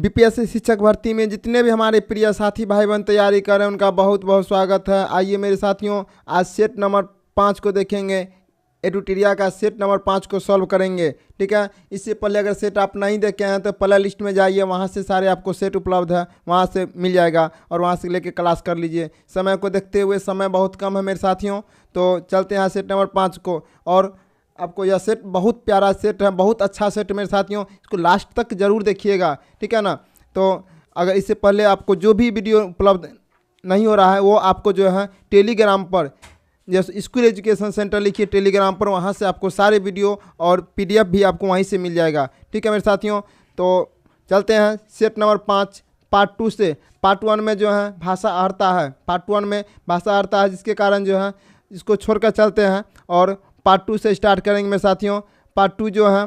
BPSC शिक्षक भर्ती में जितने भी हमारे प्रिय साथी भाई बहन तैयारी कर रहे हैं उनका बहुत बहुत स्वागत है। आइए मेरे साथियों, आज सेट नंबर 5 को देखेंगे। एडुटेरिया का सेट नंबर 5 को सॉल्व करेंगे। ठीक है, इससे पहले अगर सेट आप नहीं देखे हैं तो प्ले लिस्ट में जाइए, वहाँ से सारे आपको सेट उपलब्ध है, वहाँ से मिल जाएगा और वहाँ से लेके क्लास कर लीजिए। समय को देखते हुए, समय बहुत कम है मेरे साथियों, तो चलते हैं सेट नंबर 5 को। और आपको यह सेट बहुत प्यारा सेट है, बहुत अच्छा सेट मेरे साथियों, इसको लास्ट तक ज़रूर देखिएगा। ठीक है ना। तो अगर इससे पहले आपको जो भी वीडियो उपलब्ध नहीं हो रहा है वो आपको जो है टेलीग्राम पर, जैसे स्कूल एजुकेशन सेंटर लिखिए टेलीग्राम पर, वहाँ से आपको सारे वीडियो और पीडीएफ भी आपको वहीं से मिल जाएगा। ठीक है मेरे साथियों, तो चलते हैं सेट नंबर 5 पार्ट 2 से। पार्ट 1 में जो है भाषा अर्हता है, पार्ट 1 में भाषा अर्हता है, जिसके कारण जो है इसको छोड़कर चलते हैं और पार्ट 2 से स्टार्ट करेंगे मेरे साथियों। पार्ट 2 जो है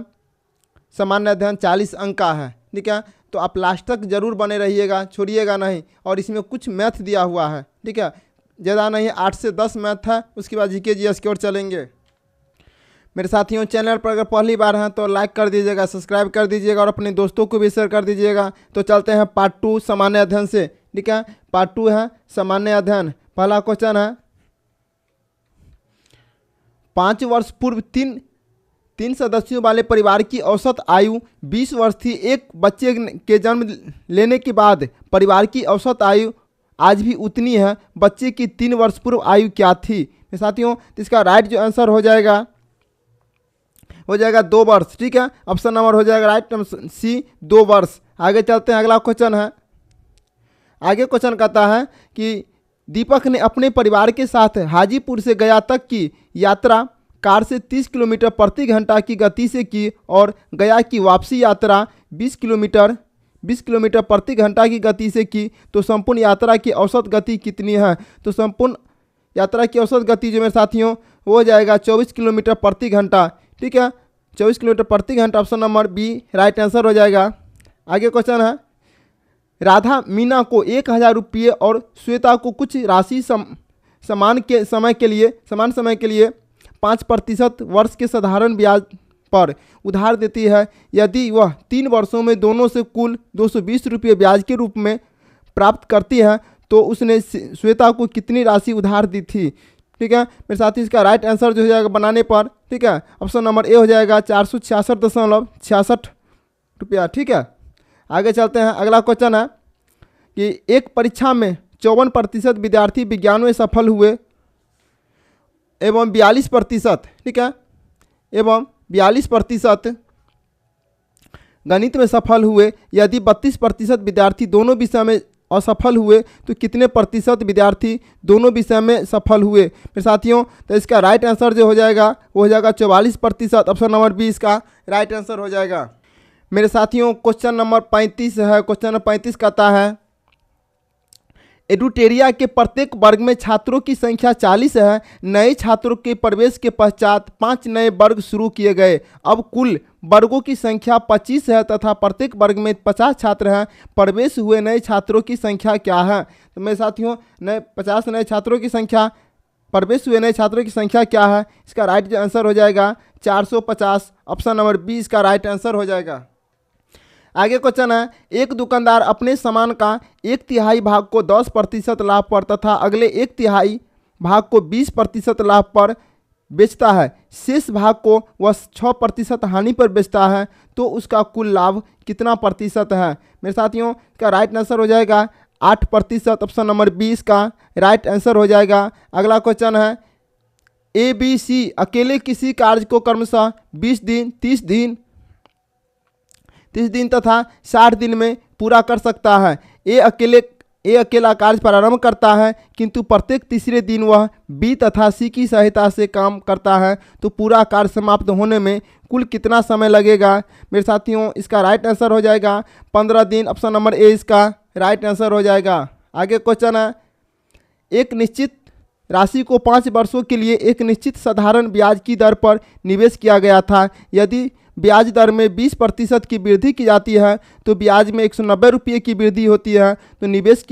सामान्य अध्ययन 40 अंक का है। ठीक है, तो आप लास्ट तक ज़रूर बने रहिएगा, छोड़िएगा नहीं। और इसमें कुछ मैथ दिया हुआ है। ठीक है, ज़्यादा नहीं, 8 से 10 मैथ है। उसके बाद जीके जीएस की ओर चलेंगे मेरे साथियों। चैनल पर अगर पहली बार हैं तो लाइक कर दीजिएगा, सब्सक्राइब कर दीजिएगा और अपने दोस्तों को भी शेयर कर दीजिएगा। तो चलते हैं पार्ट 2 सामान्य अध्ययन से। ठीक है, पार्ट 2 है सामान्य अध्ययन। पहला क्वेश्चन है, 5 वर्ष पूर्व तीन सदस्यों वाले परिवार की औसत आयु 20 वर्ष थी। एक बच्चे के जन्म लेने के बाद परिवार की औसत आयु आज भी उतनी है। बच्चे की 3 वर्ष पूर्व आयु क्या थी मेरे साथियों? तो इसका राइट जो आंसर हो जाएगा 2 वर्ष। ठीक है, ऑप्शन नंबर हो जाएगा राइट सी 2 वर्ष। आगे चलते हैं, अगला क्वेश्चन है। आगे क्वेश्चन कहता है कि दीपक ने अपने परिवार के साथ हाजीपुर से गया तक की यात्रा कार से 30 किलोमीटर प्रति घंटा की गति से की और गया की वापसी यात्रा 20 किलोमीटर प्रति घंटा की गति से की। तो संपूर्ण यात्रा की औसत गति कितनी है? तो संपूर्ण यात्रा की औसत गति जो मेरे साथियों वो हो जाएगा 24 किलोमीटर प्रति घंटा। ठीक है, 24 किलोमीटर प्रति घंटा, option number B right answer हो जाएगा। आगे क्वेश्चन है, राधा मीना को 1000 रुपये और श्वेता को कुछ राशि समान समय के लिए 5% वर्ष के साधारण ब्याज पर उधार देती है। यदि वह 3 वर्षों में दोनों से कुल 220 रुपये ब्याज के रूप में प्राप्त करती है तो उसने श्वेता को कितनी राशि उधार दी थी? ठीक है मेरे साथी, इसका राइट आंसर जो हो जाएगा बनाने पर, ठीक है, ऑप्शन नंबर ए हो जाएगा 466.66 रुपया। ठीक है, आगे चलते हैं। अगला क्वेश्चन है कि एक परीक्षा में 54% विद्यार्थी विज्ञान में सफल हुए एवं 42%, ठीक है, एवं 42% गणित में सफल हुए। यदि 32% विद्यार्थी दोनों विषय में असफल हुए तो कितने प्रतिशत विद्यार्थी दोनों विषय में सफल हुए मेरे साथियों? तो इसका राइट आंसर जो हो जाएगा वो हो जाएगा 44%, ऑप्शन नंबर बी इसका राइट आंसर हो जाएगा मेरे साथियों। क्वेश्चन नंबर 35 है। क्वेश्चन नंबर 35 कहता है, एडुटेरिया के प्रत्येक वर्ग में छात्रों की संख्या 40 है। नए छात्रों के प्रवेश के पश्चात 5 नए वर्ग शुरू किए गए। अब कुल वर्गों की संख्या 25 है तथा प्रत्येक वर्ग में 50 छात्र हैं। प्रवेश हुए नए छात्रों की संख्या क्या है? तो मेरे साथियों, 50 नए छात्रों की संख्या, प्रवेश हुए नए छात्रों की संख्या क्या है? इसका राइट आंसर हो जाएगा 450, ऑप्शन नंबर बी इसका राइट आंसर हो जाएगा। आगे क्वेश्चन है, एक दुकानदार अपने सामान का 1/3 भाग को 10% लाभ पर तथा अगले 1/3 भाग को 20% लाभ पर बेचता है। शेष भाग को वह 6% हानि पर बेचता है, तो उसका कुल लाभ कितना प्रतिशत है? मेरे साथियों, इसका राइट आंसर हो जाएगा 8%, ऑप्शन नंबर बी इसका राइट आंसर हो जाएगा। अगला क्वेश्चन है, ABC अकेले किसी कार्य को क्रमशः 20 दिन, 30 दिन तथा 60 दिन में पूरा कर सकता है। ए अकेला कार्य प्रारंभ करता है किंतु प्रत्येक तीसरे दिन वह बी तथा सी की सहायता से काम करता है, तो पूरा कार्य समाप्त होने में कुल कितना समय लगेगा? मेरे साथियों, इसका राइट आंसर हो जाएगा 15 दिन, ऑप्शन नंबर ए इसका राइट आंसर हो जाएगा। आगे क्वेश्चन है, एक निश्चित राशि को 5 वर्षों के लिए एक निश्चित साधारण ब्याज की दर पर निवेश किया गया था। यदि ब्याज दर में 20% की वृद्धि की जाती है तो ब्याज में 190 रुपये की वृद्धि होती है। तो निवेश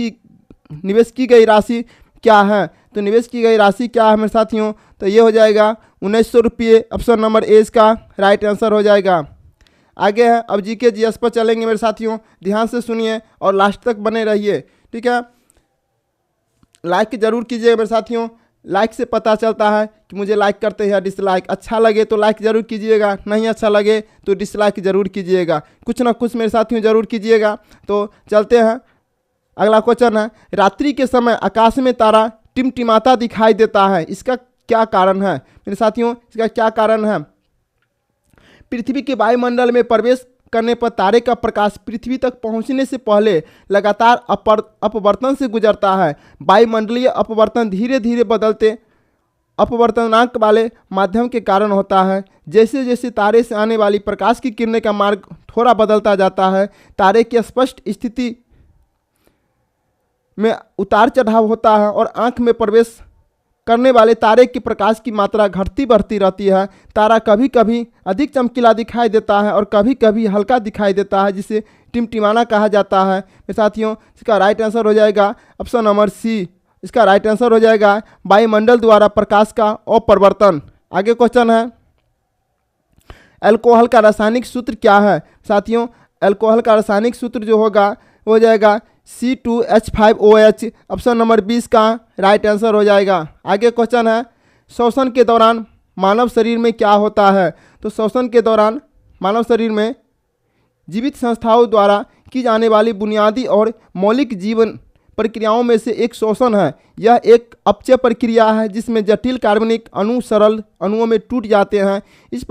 की गई राशि क्या है? तो निवेश की गई राशि क्या है मेरे साथियों? तो ये हो जाएगा 1900 रुपये, ऑप्शन नंबर ए इसका राइट आंसर हो जाएगा। आगे है, अब जीके जीएस पर चलेंगे मेरे साथियों, ध्यान से सुनिए और लास्ट तक बने रहिए, ठीक है। लाइक जरूर कीजिए मेरे साथियों, लाइक से पता चलता है कि मुझे लाइक करते हैं या डिसलाइक। अच्छा लगे तो लाइक जरूर कीजिएगा, नहीं अच्छा लगे तो डिसलाइक जरूर कीजिएगा, कुछ ना कुछ मेरे साथियों जरूर कीजिएगा। तो चलते हैं, अगला क्वेश्चन है, रात्रि के समय आकाश में तारा टिमटिमाता दिखाई देता है, इसका क्या कारण है मेरे साथियों, इसका क्या कारण है। पृथ्वी के वायुमंडल में प्रवेश करने पर तारे का प्रकाश पृथ्वी तक पहुंचने से पहले लगातार अपवर्तन से गुजरता है। वायुमंडलीय अपवर्तन धीरे धीरे बदलते अपवर्तनांक वाले माध्यम के कारण होता है। जैसे जैसे तारे से आने वाली प्रकाश की किरणें का मार्ग थोड़ा बदलता जाता है, तारे की स्पष्ट स्थिति में उतार चढ़ाव होता है और आंख में प्रवेश करने वाले तारे की प्रकाश की मात्रा घटती बढ़ती रहती है। तारा कभी कभी अधिक चमकीला दिखाई देता है और कभी कभी हल्का दिखाई देता है, जिसे टिमटिमाना कहा जाता है। मेरे साथियों, इसका राइट आंसर हो जाएगा ऑप्शन नंबर सी। इसका राइट आंसर हो जाएगा वायुमंडल द्वारा प्रकाश का अपवर्तन। आगे क्वेश्चन है, अल्कोहल का रासायनिक सूत्र क्या है साथियों। अल्कोहल का रासायनिक सूत्र जो होगा वो हो जाएगा C2H5OH। ऑप्शन नंबर 20 का राइट आंसर हो जाएगा। आगे क्वेश्चन है, श्वसन के दौरान मानव शरीर में क्या होता है। तो श्वसन के दौरान मानव शरीर में जीवित संस्थाओं द्वारा की जाने वाली बुनियादी और मौलिक जीवन प्रक्रियाओं में से एक श्वसन है। यह एक अपचय प्रक्रिया है जिसमें जटिल कार्बनिक अणु सरल अणुओं में टूट जाते हैं। इस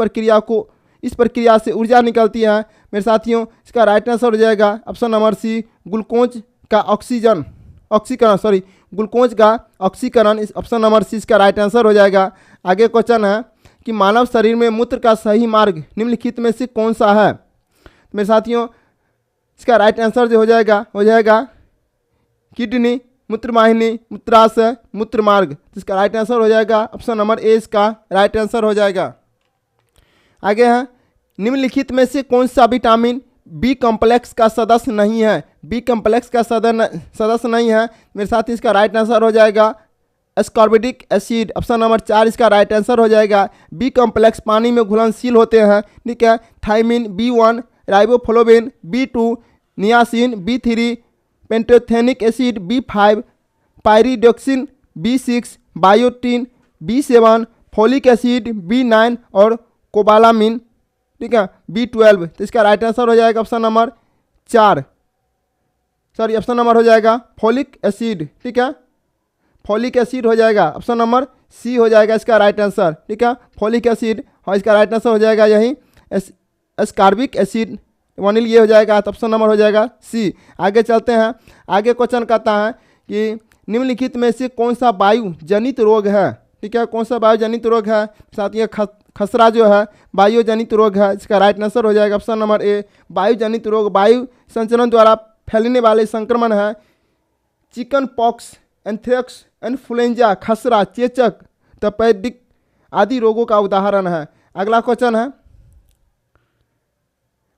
प्रक्रिया से ऊर्जा निकलती है। मेरे साथियों, इसका राइट आंसर हो जाएगा ऑप्शन नंबर सी, ग्लूकोज का ग्लूकोज का ऑक्सीकरण। इस ऑप्शन नंबर सी इसका राइट आंसर हो जाएगा। आगे क्वेश्चन है कि मानव शरीर में मूत्र का सही मार्ग निम्नलिखित में से कौन सा है। मेरे साथियों, इसका राइट आंसर जो हो जाएगा किडनी, मूत्रवाहिनी, मूत्राशय, मूत्र मार्ग। इसका राइट आंसर हो जाएगा ऑप्शन नंबर ए, इसका राइट आंसर हो जाएगा। आगे है, निम्नलिखित में से कौन सा विटामिन बी कॉम्प्लेक्स का सदस्य नहीं है। बी कॉम्प्लेक्स का सदस्य नहीं है। मेरे साथ ही इसका राइट आंसर हो जाएगा एस्कॉर्बिक एसिड। ऑप्शन नंबर 4 इसका राइट आंसर हो जाएगा। बी कॉम्प्लेक्स पानी में घुलनशील होते हैं, ठीक है। Thymine, B1, riboflavin, B2, niacin, B3, pantothenic acid, B5, pyridoxine, B6, biotin, B7, folic acid, B9 और कोबालामिन, ठीक है, B12। तो इसका राइट आंसर हो जाएगा ऑप्शन नंबर 4, ऑप्शन नंबर हो जाएगा फोलिक एसिड, ठीक है। फोलिक एसिड हो जाएगा ऑप्शन नंबर सी हो जाएगा इसका राइट आंसर, ठीक है। फोलिक एसिड और इसका राइट आंसर हो जाएगा यही एस्कॉर्बिक एसिड, वनील, ये हो जाएगा। तो ऑप्शन नंबर हो जाएगा सी। आगे चलते हैं। आगे क्वेश्चन कहता है कि निम्नलिखित में से कौन सा वायु जनित रोग है, ठीक है। कौन सा वायु जनित रोग है साथ ही खसरा जो है वायु जनित रोग है। इसका राइट आंसर हो जाएगा ऑप्शन नंबर ए, वायु जनित रोग वायु संचरण द्वारा फैलने वाले संक्रमण है। चिकन पॉक्स, एंथ्रेक्स, इन्फ्लुएंजा, खसरा, चेचक, तपेदिक आदि रोगों का उदाहरण है। अगला क्वेश्चन है,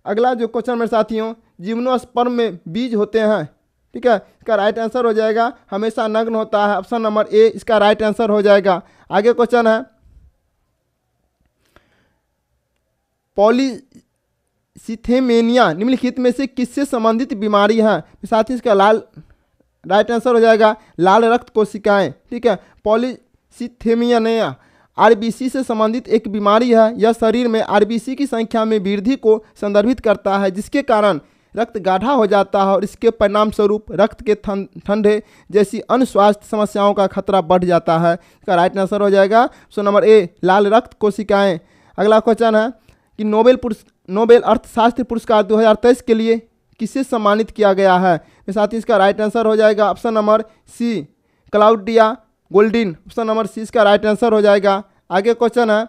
अगला जो क्वेश्चन मेरे साथियों, जिम्नोस्पर्म में बीज होते हैं, ठीक है। इसका राइट आंसर हो जाएगा हमेशा नग्न होता है। ऑप्शन नंबर ए इसका राइट आंसर हो जाएगा। आगे क्वेश्चन है, पॉलीसिथेमेनिया निम्नलिखित में से किससे संबंधित बीमारी है। साथ ही इसका राइट आंसर हो जाएगा लाल रक्त कोशिकाएं, ठीक है। पॉलीसिथेमिया आरबीसी से संबंधित एक बीमारी है। यह शरीर में आरबीसी की संख्या में वृद्धि को संदर्भित करता है, जिसके कारण रक्त गाढ़ा हो जाता है और इसके परिणाम स्वरूप रक्त के ठंडे जैसी अन्य स्वास्थ्य समस्याओं का खतरा बढ़ जाता है। इसका राइट आंसर हो जाएगा ऑप्शन नंबर ए, लाल रक्त कोशिकाएं। अगला क्वेश्चन है कि नोबेल अर्थशास्त्र पुरस्कार 2023 के लिए किसे सम्मानित किया गया है। साथ ही इसका राइट आंसर हो जाएगा option number C, Claudia Goldin. Option number C इसका राइट आंसर हो जाएगा। आगे क्वेश्चन है,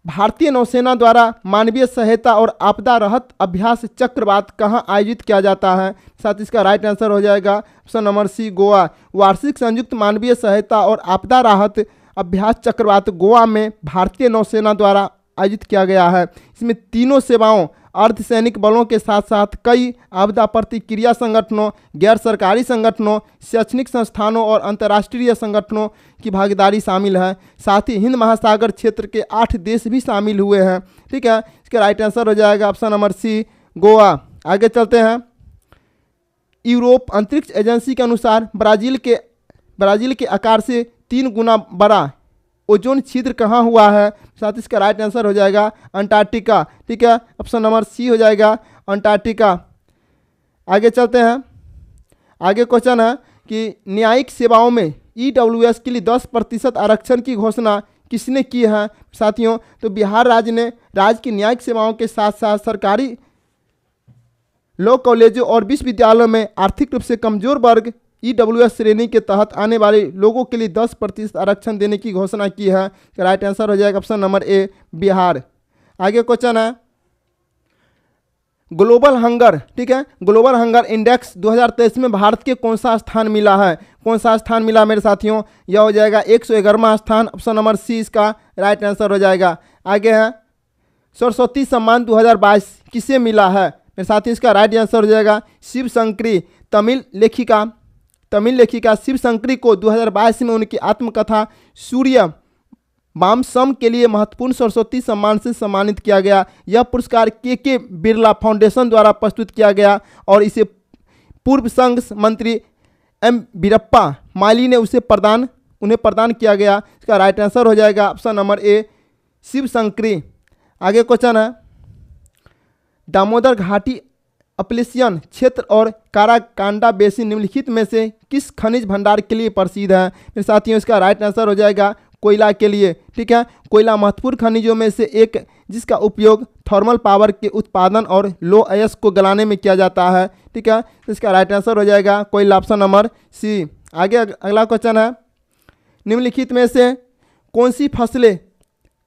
भारतीय नौसेना द्वारा मानवीय सहायता और आपदा राहत अभ्यास चक्रवात कहाँ आयोजित किया जाता है। साथ ही इसका राइट आंसर हो जाएगा ऑप्शन नंबर सी, गोवा। वार्षिक संयुक्त मानवीय सहायता और आपदा राहत अभ्यास चक्रवात गोवा में भारतीय नौसेना द्वारा आयोजित किया गया है। इसमें तीनों सेवाओं अर्धसैनिक बलों के साथ साथ कई आपदा प्रतिक्रिया संगठनों, गैर सरकारी संगठनों, शैक्षणिक संस्थानों और अंतर्राष्ट्रीय संगठनों की भागीदारी शामिल है। साथ ही हिंद महासागर क्षेत्र के 8 देश भी शामिल हुए हैं। ठीक है, इसका राइट आंसर हो जाएगा ऑप्शन नंबर सी, गोवा। आगे चलते हैं। यूरोप अंतरिक्ष एजेंसी के अनुसार ब्राज़ील के आकार से 3 गुना बड़ा ओजोन छिद्र कहाँ हुआ है? साथ ही इसका राइट आंसर हो जाएगा अंटार्कटिका। ठीक है, ऑप्शन नंबर सी हो जाएगा अंटार्कटिका। आगे चलते हैं। आगे क्वेश्चन है कि न्यायिक सेवाओं में ईडब्ल्यूएस के लिए 10% आरक्षण की घोषणा किसने की है? साथियों, तो बिहार राज्य ने राज्य की न्यायिक सेवाओं के साथ साथ सरकारी लॉ कॉलेजों और विश्वविद्यालयों में आर्थिक रूप से कमजोर वर्ग ईडब्ल्यूएस श्रेणी के तहत आने वाले लोगों के लिए 10% आरक्षण देने की घोषणा की है। राइट आंसर हो जाएगा ऑप्शन नंबर ए, बिहार। आगे क्वेश्चन है ग्लोबल हंगर। ठीक है, ग्लोबल हंगर इंडेक्स 2023 में भारत के कौन सा स्थान मिला है? कौन सा स्थान मिला मेरे साथियों? यह हो जाएगा 111वां स्थान। ऑप्शन नंबर सी इसका राइट आंसर हो जाएगा। आगे है सरस्वती सम्मान 2022 किसे मिला है? मेरे साथियों, इसका राइट आंसर हो जाएगा शिव शंकरी। तमिल लेखिका शिव शंकरी को 2022 में उनकी आत्मकथा सूर्य वामसम के लिए महत्वपूर्ण सरस्वती सम्मान से सम्मानित किया गया। यह पुरस्कार के बिरला फाउंडेशन द्वारा प्रस्तुत किया गया और इसे पूर्व संघ मंत्री एम वीरप्पा माली ने उन्हें प्रदान किया गया। इसका राइट आंसर हो जाएगा option number A, Shiv Shankari. आगे क्वेश्चन है दामोदर घाटी अपलेशियन क्षेत्र और काराकांडा बेसिन निम्नलिखित में से किस खनिज भंडार के लिए प्रसिद्ध है? मेरे साथियों, इसका राइट आंसर हो जाएगा कोयला के लिए। ठीक है, कोयला महत्वपूर्ण खनिजों में से एक जिसका उपयोग थर्मल पावर के उत्पादन और लो अयस्क को गलाने में किया जाता है। ठीक है, तो इसका राइट आंसर हो जाएगा कोयला, ऑप्शन नंबर सी। आगे अगला क्वेश्चन है निम्नलिखित में से कौन सी फसलें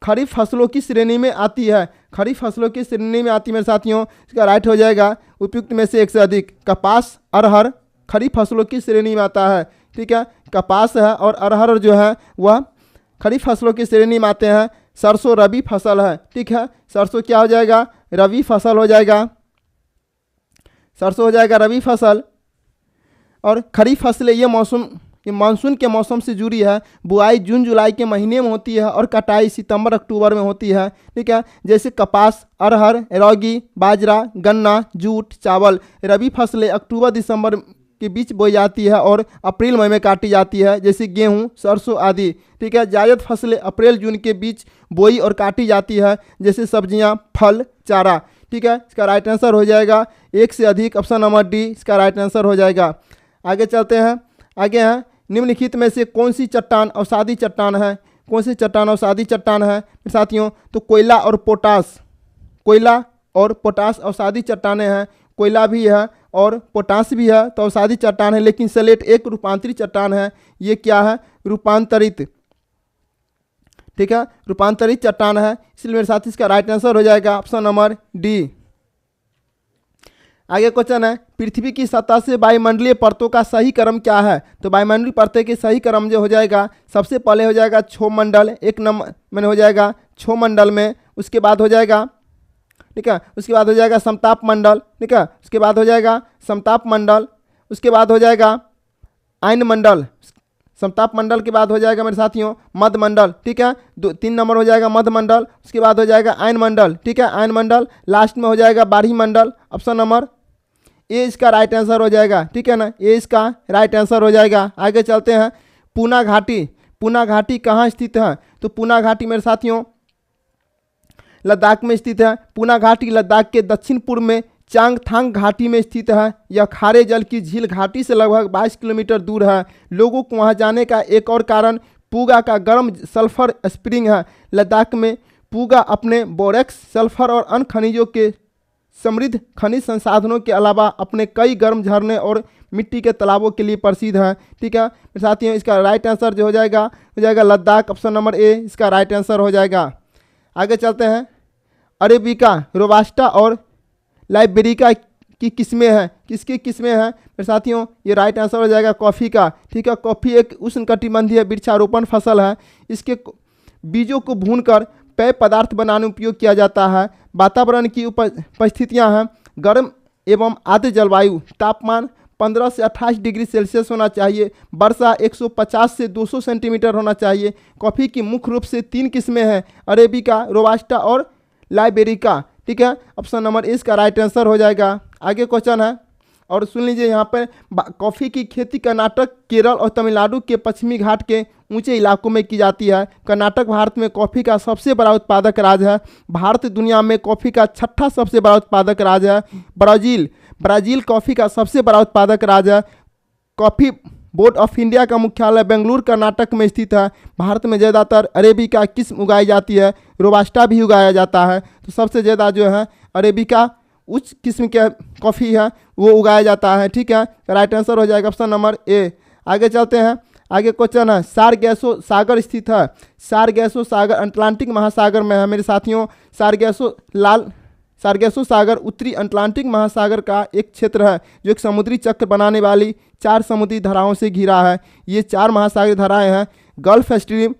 खरीफ फसलों की श्रेणी में आती है? खरीफ फसलों की श्रेणी में आती है मेरे साथियों, इसका राइट हो जाएगा उपयुक्त में से एक से अधिक। कपास, अरहर खरीफ फसलों की श्रेणी में आता है। ठीक है, कपास है और अरहर जो है वह खरीफ फसलों की श्रेणी में आते हैं। सरसों रबी फसल है। ठीक है, सरसों क्या हो जाएगा? रबी फसल हो जाएगा। सरसों हो जाएगा रबी फसल। और खरीफ फसलें ये मानसून के मौसम से जुड़ी है। बुआई जून जुलाई के महीने में होती है और कटाई सितंबर अक्टूबर में होती है। ठीक है, जैसे कपास, अरहर, लौकी, बाजरा, गन्ना, जूट, चावल। रबी फसलें अक्टूबर दिसंबर के बीच बोई जाती है और अप्रैल मई में काटी जाती है, जैसे गेहूं, सरसों आदि। ठीक है, जायद फसलें अप्रैल जून के बीच बोई और काटी जाती है, जैसे सब्जियां, फल, चारा। ठीक है, इसका राइट आंसर हो जाएगा एक से अधिक, ऑप्शन नंबर डी इसका राइट आंसर हो जाएगा। आगे चलते हैं। आगे हैं निम्नलिखित में से कौन सी चट्टान अवसादी चट्टान है? कौन सी चट्टान अवसादी चट्टान है साथियों? तो कोयला और पोटास अवसादी चट्टानें हैं। कोयला भी है और पोटास भी है तो अवसादी चट्टान है, लेकिन स्लेट एक रूपांतरित चट्टान है। ये क्या है? रूपांतरित। ठीक है, रूपांतरित चट्टान है, इसलिए मेरे साथी इसका राइट आंसर हो जाएगा ऑप्शन नंबर डी। आगे क्वेश्चन है पृथ्वी की सतह से वायुमंडलीय परतों का सही क्रम क्या है? तो वायुमंडलीय परतें के सही क्रम जो हो जाएगा, सबसे पहले हो जाएगा क्षोमंडल, एक नंबर में हो जाएगा क्षोमंडल में। उसके बाद हो जाएगा, ठीक है, उसके बाद हो जाएगा समताप मंडल। ठीक है, उसके बाद हो जाएगा समताप मंडल। उसके बाद हो जाएगा आयन मंडल। समताप मंडल के बाद हो जाएगा मेरे साथियों मध्य मंडल। ठीक है, 3 नंबर हो जाएगा मध्य मंडल। उसके बाद हो जाएगा आयन मंडल। ठीक है, आयन मंडल। लास्ट में हो जाएगा बारही मंडल, ऑप्शन नंबर ए इसका राइट आंसर हो जाएगा। ठीक है ना, ए इसका राइट आंसर हो जाएगा। आगे चलते हैं पूना घाटी। पूना घाटी कहाँ स्थित है? तो पूना घाटी मेरे साथियों लद्दाख में स्थित है। पूना घाटी लद्दाख के दक्षिण पूर्व में चांगथांग घाटी में स्थित है। यह खारे जल की झील घाटी से लगभग 22 किलोमीटर दूर है। लोगों को वहां जाने का एक और कारण पूगा का गर्म सल्फर स्प्रिंग है। लद्दाख में पूगा अपने बोरेक्स, सल्फर और अन्य खनिजों के समृद्ध खनिज संसाधनों के अलावा अपने कई गर्म झरने और मिट्टी के तालाबों के लिए प्रसिद्ध है। ठीक है साथियों, इसका राइट आंसर जो हो जाएगा लद्दाख, ऑप्शन नंबर ए इसका राइट आंसर हो जाएगा। आगे चलते हैं अरेबिका, रोबास्टा और लाइबेरिका की किस्में हैं। किसकी किस्में हैं मेरे साथियों? ये राइट आंसर हो जाएगा कॉफ़ी का। ठीक है, कॉफ़ी एक उष्णकटिबंधीय वृक्षारोपण फसल है। इसके बीजों को भूनकर पेय पदार्थ बनाने में उपयोग किया जाता है। वातावरण की परिस्थितियाँ हैं गर्म एवं आर्द्र जलवायु, तापमान 15 से 28 डिग्री सेल्सियस होना चाहिए, वर्षा 150 से 200 सेंटीमीटर होना चाहिए। कॉफ़ी की मुख्य रूप से 3 किस्में हैं, अरेबिका, रोबास्टा और लाइबेरिका। ठीक है, ऑप्शन नंबर ए इसका राइट आंसर हो जाएगा। आगे क्वेश्चन है और सुन लीजिए यहाँ पर, कॉफ़ी की खेती कर्नाटक, केरल और तमिलनाडु के पश्चिमी घाट के ऊंचे इलाकों में की जाती है। कर्नाटक भारत में कॉफ़ी का सबसे बड़ा उत्पादक राज्य है। भारत दुनिया में कॉफ़ी का 6ठा सबसे बड़ा उत्पादक राज्य है। ब्राज़ील कॉफ़ी का सबसे बड़ा उत्पादक राज्य है। कॉफ़ी बोर्ड ऑफ इंडिया का मुख्यालय बेंगलुरु कर्नाटक में स्थित है। भारत में ज़्यादातर अरेबिका किस्म उगाई जाती है, रोबास्टा भी उगाया जाता है। तो सबसे ज़्यादा जो है अरेबिका उच्च किस्म के कॉफ़ी है वो उगाया जाता है। ठीक है, राइट आंसर हो जाएगा ऑप्शन नंबर ए। आगे चलते हैं, आगे क्वेश्चन है, सारगैसो सागर स्थित है। सारगैसो सागर अटलांटिक महासागर में है मेरे साथियों। सारगैसो सागर उत्तरी अटलांटिक महासागर का एक क्षेत्र है जो एक समुद्री चक्र बनाने वाली 4 समुद्री धाराओं से घिरा है। ये 4 महासागरीय धाराएं हैं, गल्फ स्ट्रीम,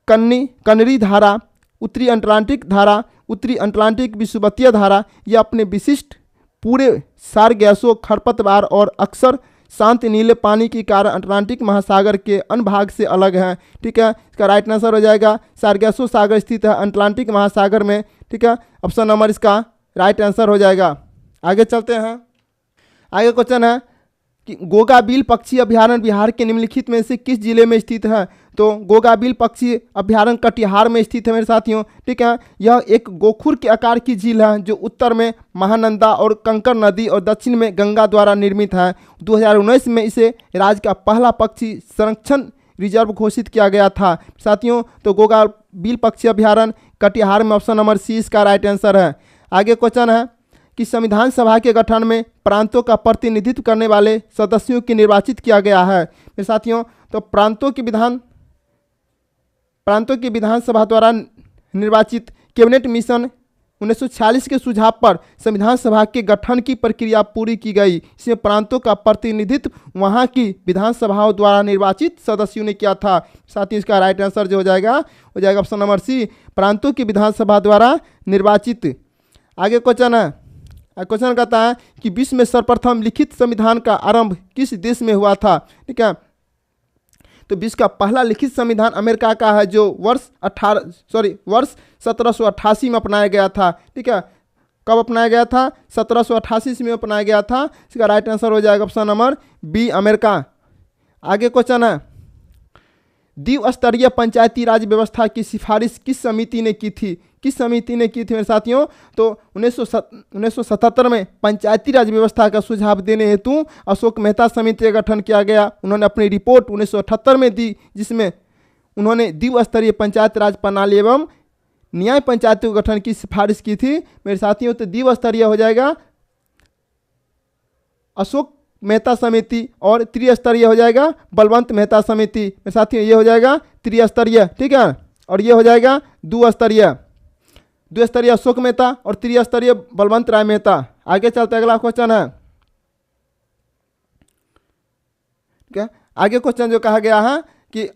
कनरी धारा, उत्तरी अटलांटिक धारा, उत्तरी अटलांटिक विषुवतीय धारा। ये अपने विशिष्ट पूरे सारगैसो खरपतवार और अक्सर शांत नीले पानी के कारण अटलांटिक महासागर के अन्य भाग से अलग है। ठीक है, इसका राइट आंसर हो जाएगा, सारगैसो सागर स्थित है अटलांटिक महासागर में। ठीक है, ऑप्शन नंबर इसका राइट आंसर हो जाएगा। आगे चलते हैं, आगे क्वेश्चन है कि गोगाबिल पक्षी अभ्यारण्य बिहार के निम्नलिखित में से किस जिले में स्थित है। तो गोगाबिल पक्षी अभ्यारण्य कटिहार में स्थित है मेरे साथियों। ठीक है, यह एक गोखुर के आकार की झील है जो उत्तर में महानंदा और कंकर नदी और दक्षिण में गंगा द्वारा निर्मित है। 2019 में इसे राज्य का पहला पक्षी संरक्षण रिजर्व घोषित किया गया था साथियों। तो गोगाबिल पक्षी अभ्यारण्य कटिहार में ऑप्शन नंबर सी इसका राइट आंसर है। आगे क्वेश्चन है कि संविधान सभा के गठन में प्रांतों का प्रतिनिधित्व करने वाले सदस्यों की निर्वाचित किया गया है मेरे साथियों। तो प्रांतों की विधानसभा द्वारा निर्वाचित कैबिनेट मिशन 1946 के सुझाव पर संविधान सभा के गठन की प्रक्रिया पूरी की गई। इसमें प्रांतों का प्रतिनिधित्व वहां की विधानसभाओं द्वारा निर्वाचित सदस्यों ने किया था। साथ ही इसका राइट आंसर जो हो जाएगा ऑप्शन नंबर सी, प्रांतों की विधानसभा द्वारा निर्वाचित। आगे क्वेश्चन है, क्वेश्चन कहता है कि विश्व में सर्वप्रथम लिखित संविधान का आरंभ किस देश में हुआ था। ठीक है, तो विश्व का पहला लिखित संविधान अमेरिका का है जो वर्ष 1788 में अपनाया गया था। ठीक है, कब अपनाया गया था? 1788 में अपनाया गया था। इसका राइट आंसर हो जाएगा ऑप्शन नंबर बी, अमेरिका। आगे क्वेश्चन है, द्विस्तरीय पंचायती राज व्यवस्था की सिफारिश किस समिति ने की थी? किस समिति ने की थी मेरे साथियों? तो 1977 में पंचायती राज व्यवस्था का सुझाव देने हेतु अशोक मेहता समिति का गठन किया गया। उन्होंने अपनी रिपोर्ट 1978 में दी जिसमें उन्होंने द्विस्तरीय पंचायत राज प्रणाली एवं न्याय पंचायतों के गठन की सिफारिश की थी मेरे साथियों। तो द्विस्तरीय हो जाएगा अशोक मेहता समिति और त्रिस्तरीय हो जाएगा बलवंत मेहता समिति मेरे साथियों। ये हो जाएगा त्रिस्तरीय, ठीक है, और ये हो जाएगा द्विस्तरीय अशोक मेहता और त्रिस्तरीय बलवंत राय मेहता। आगे चलते अगला क्वेश्चन है, ठीक है। आगे क्वेश्चन जो कहा गया है कि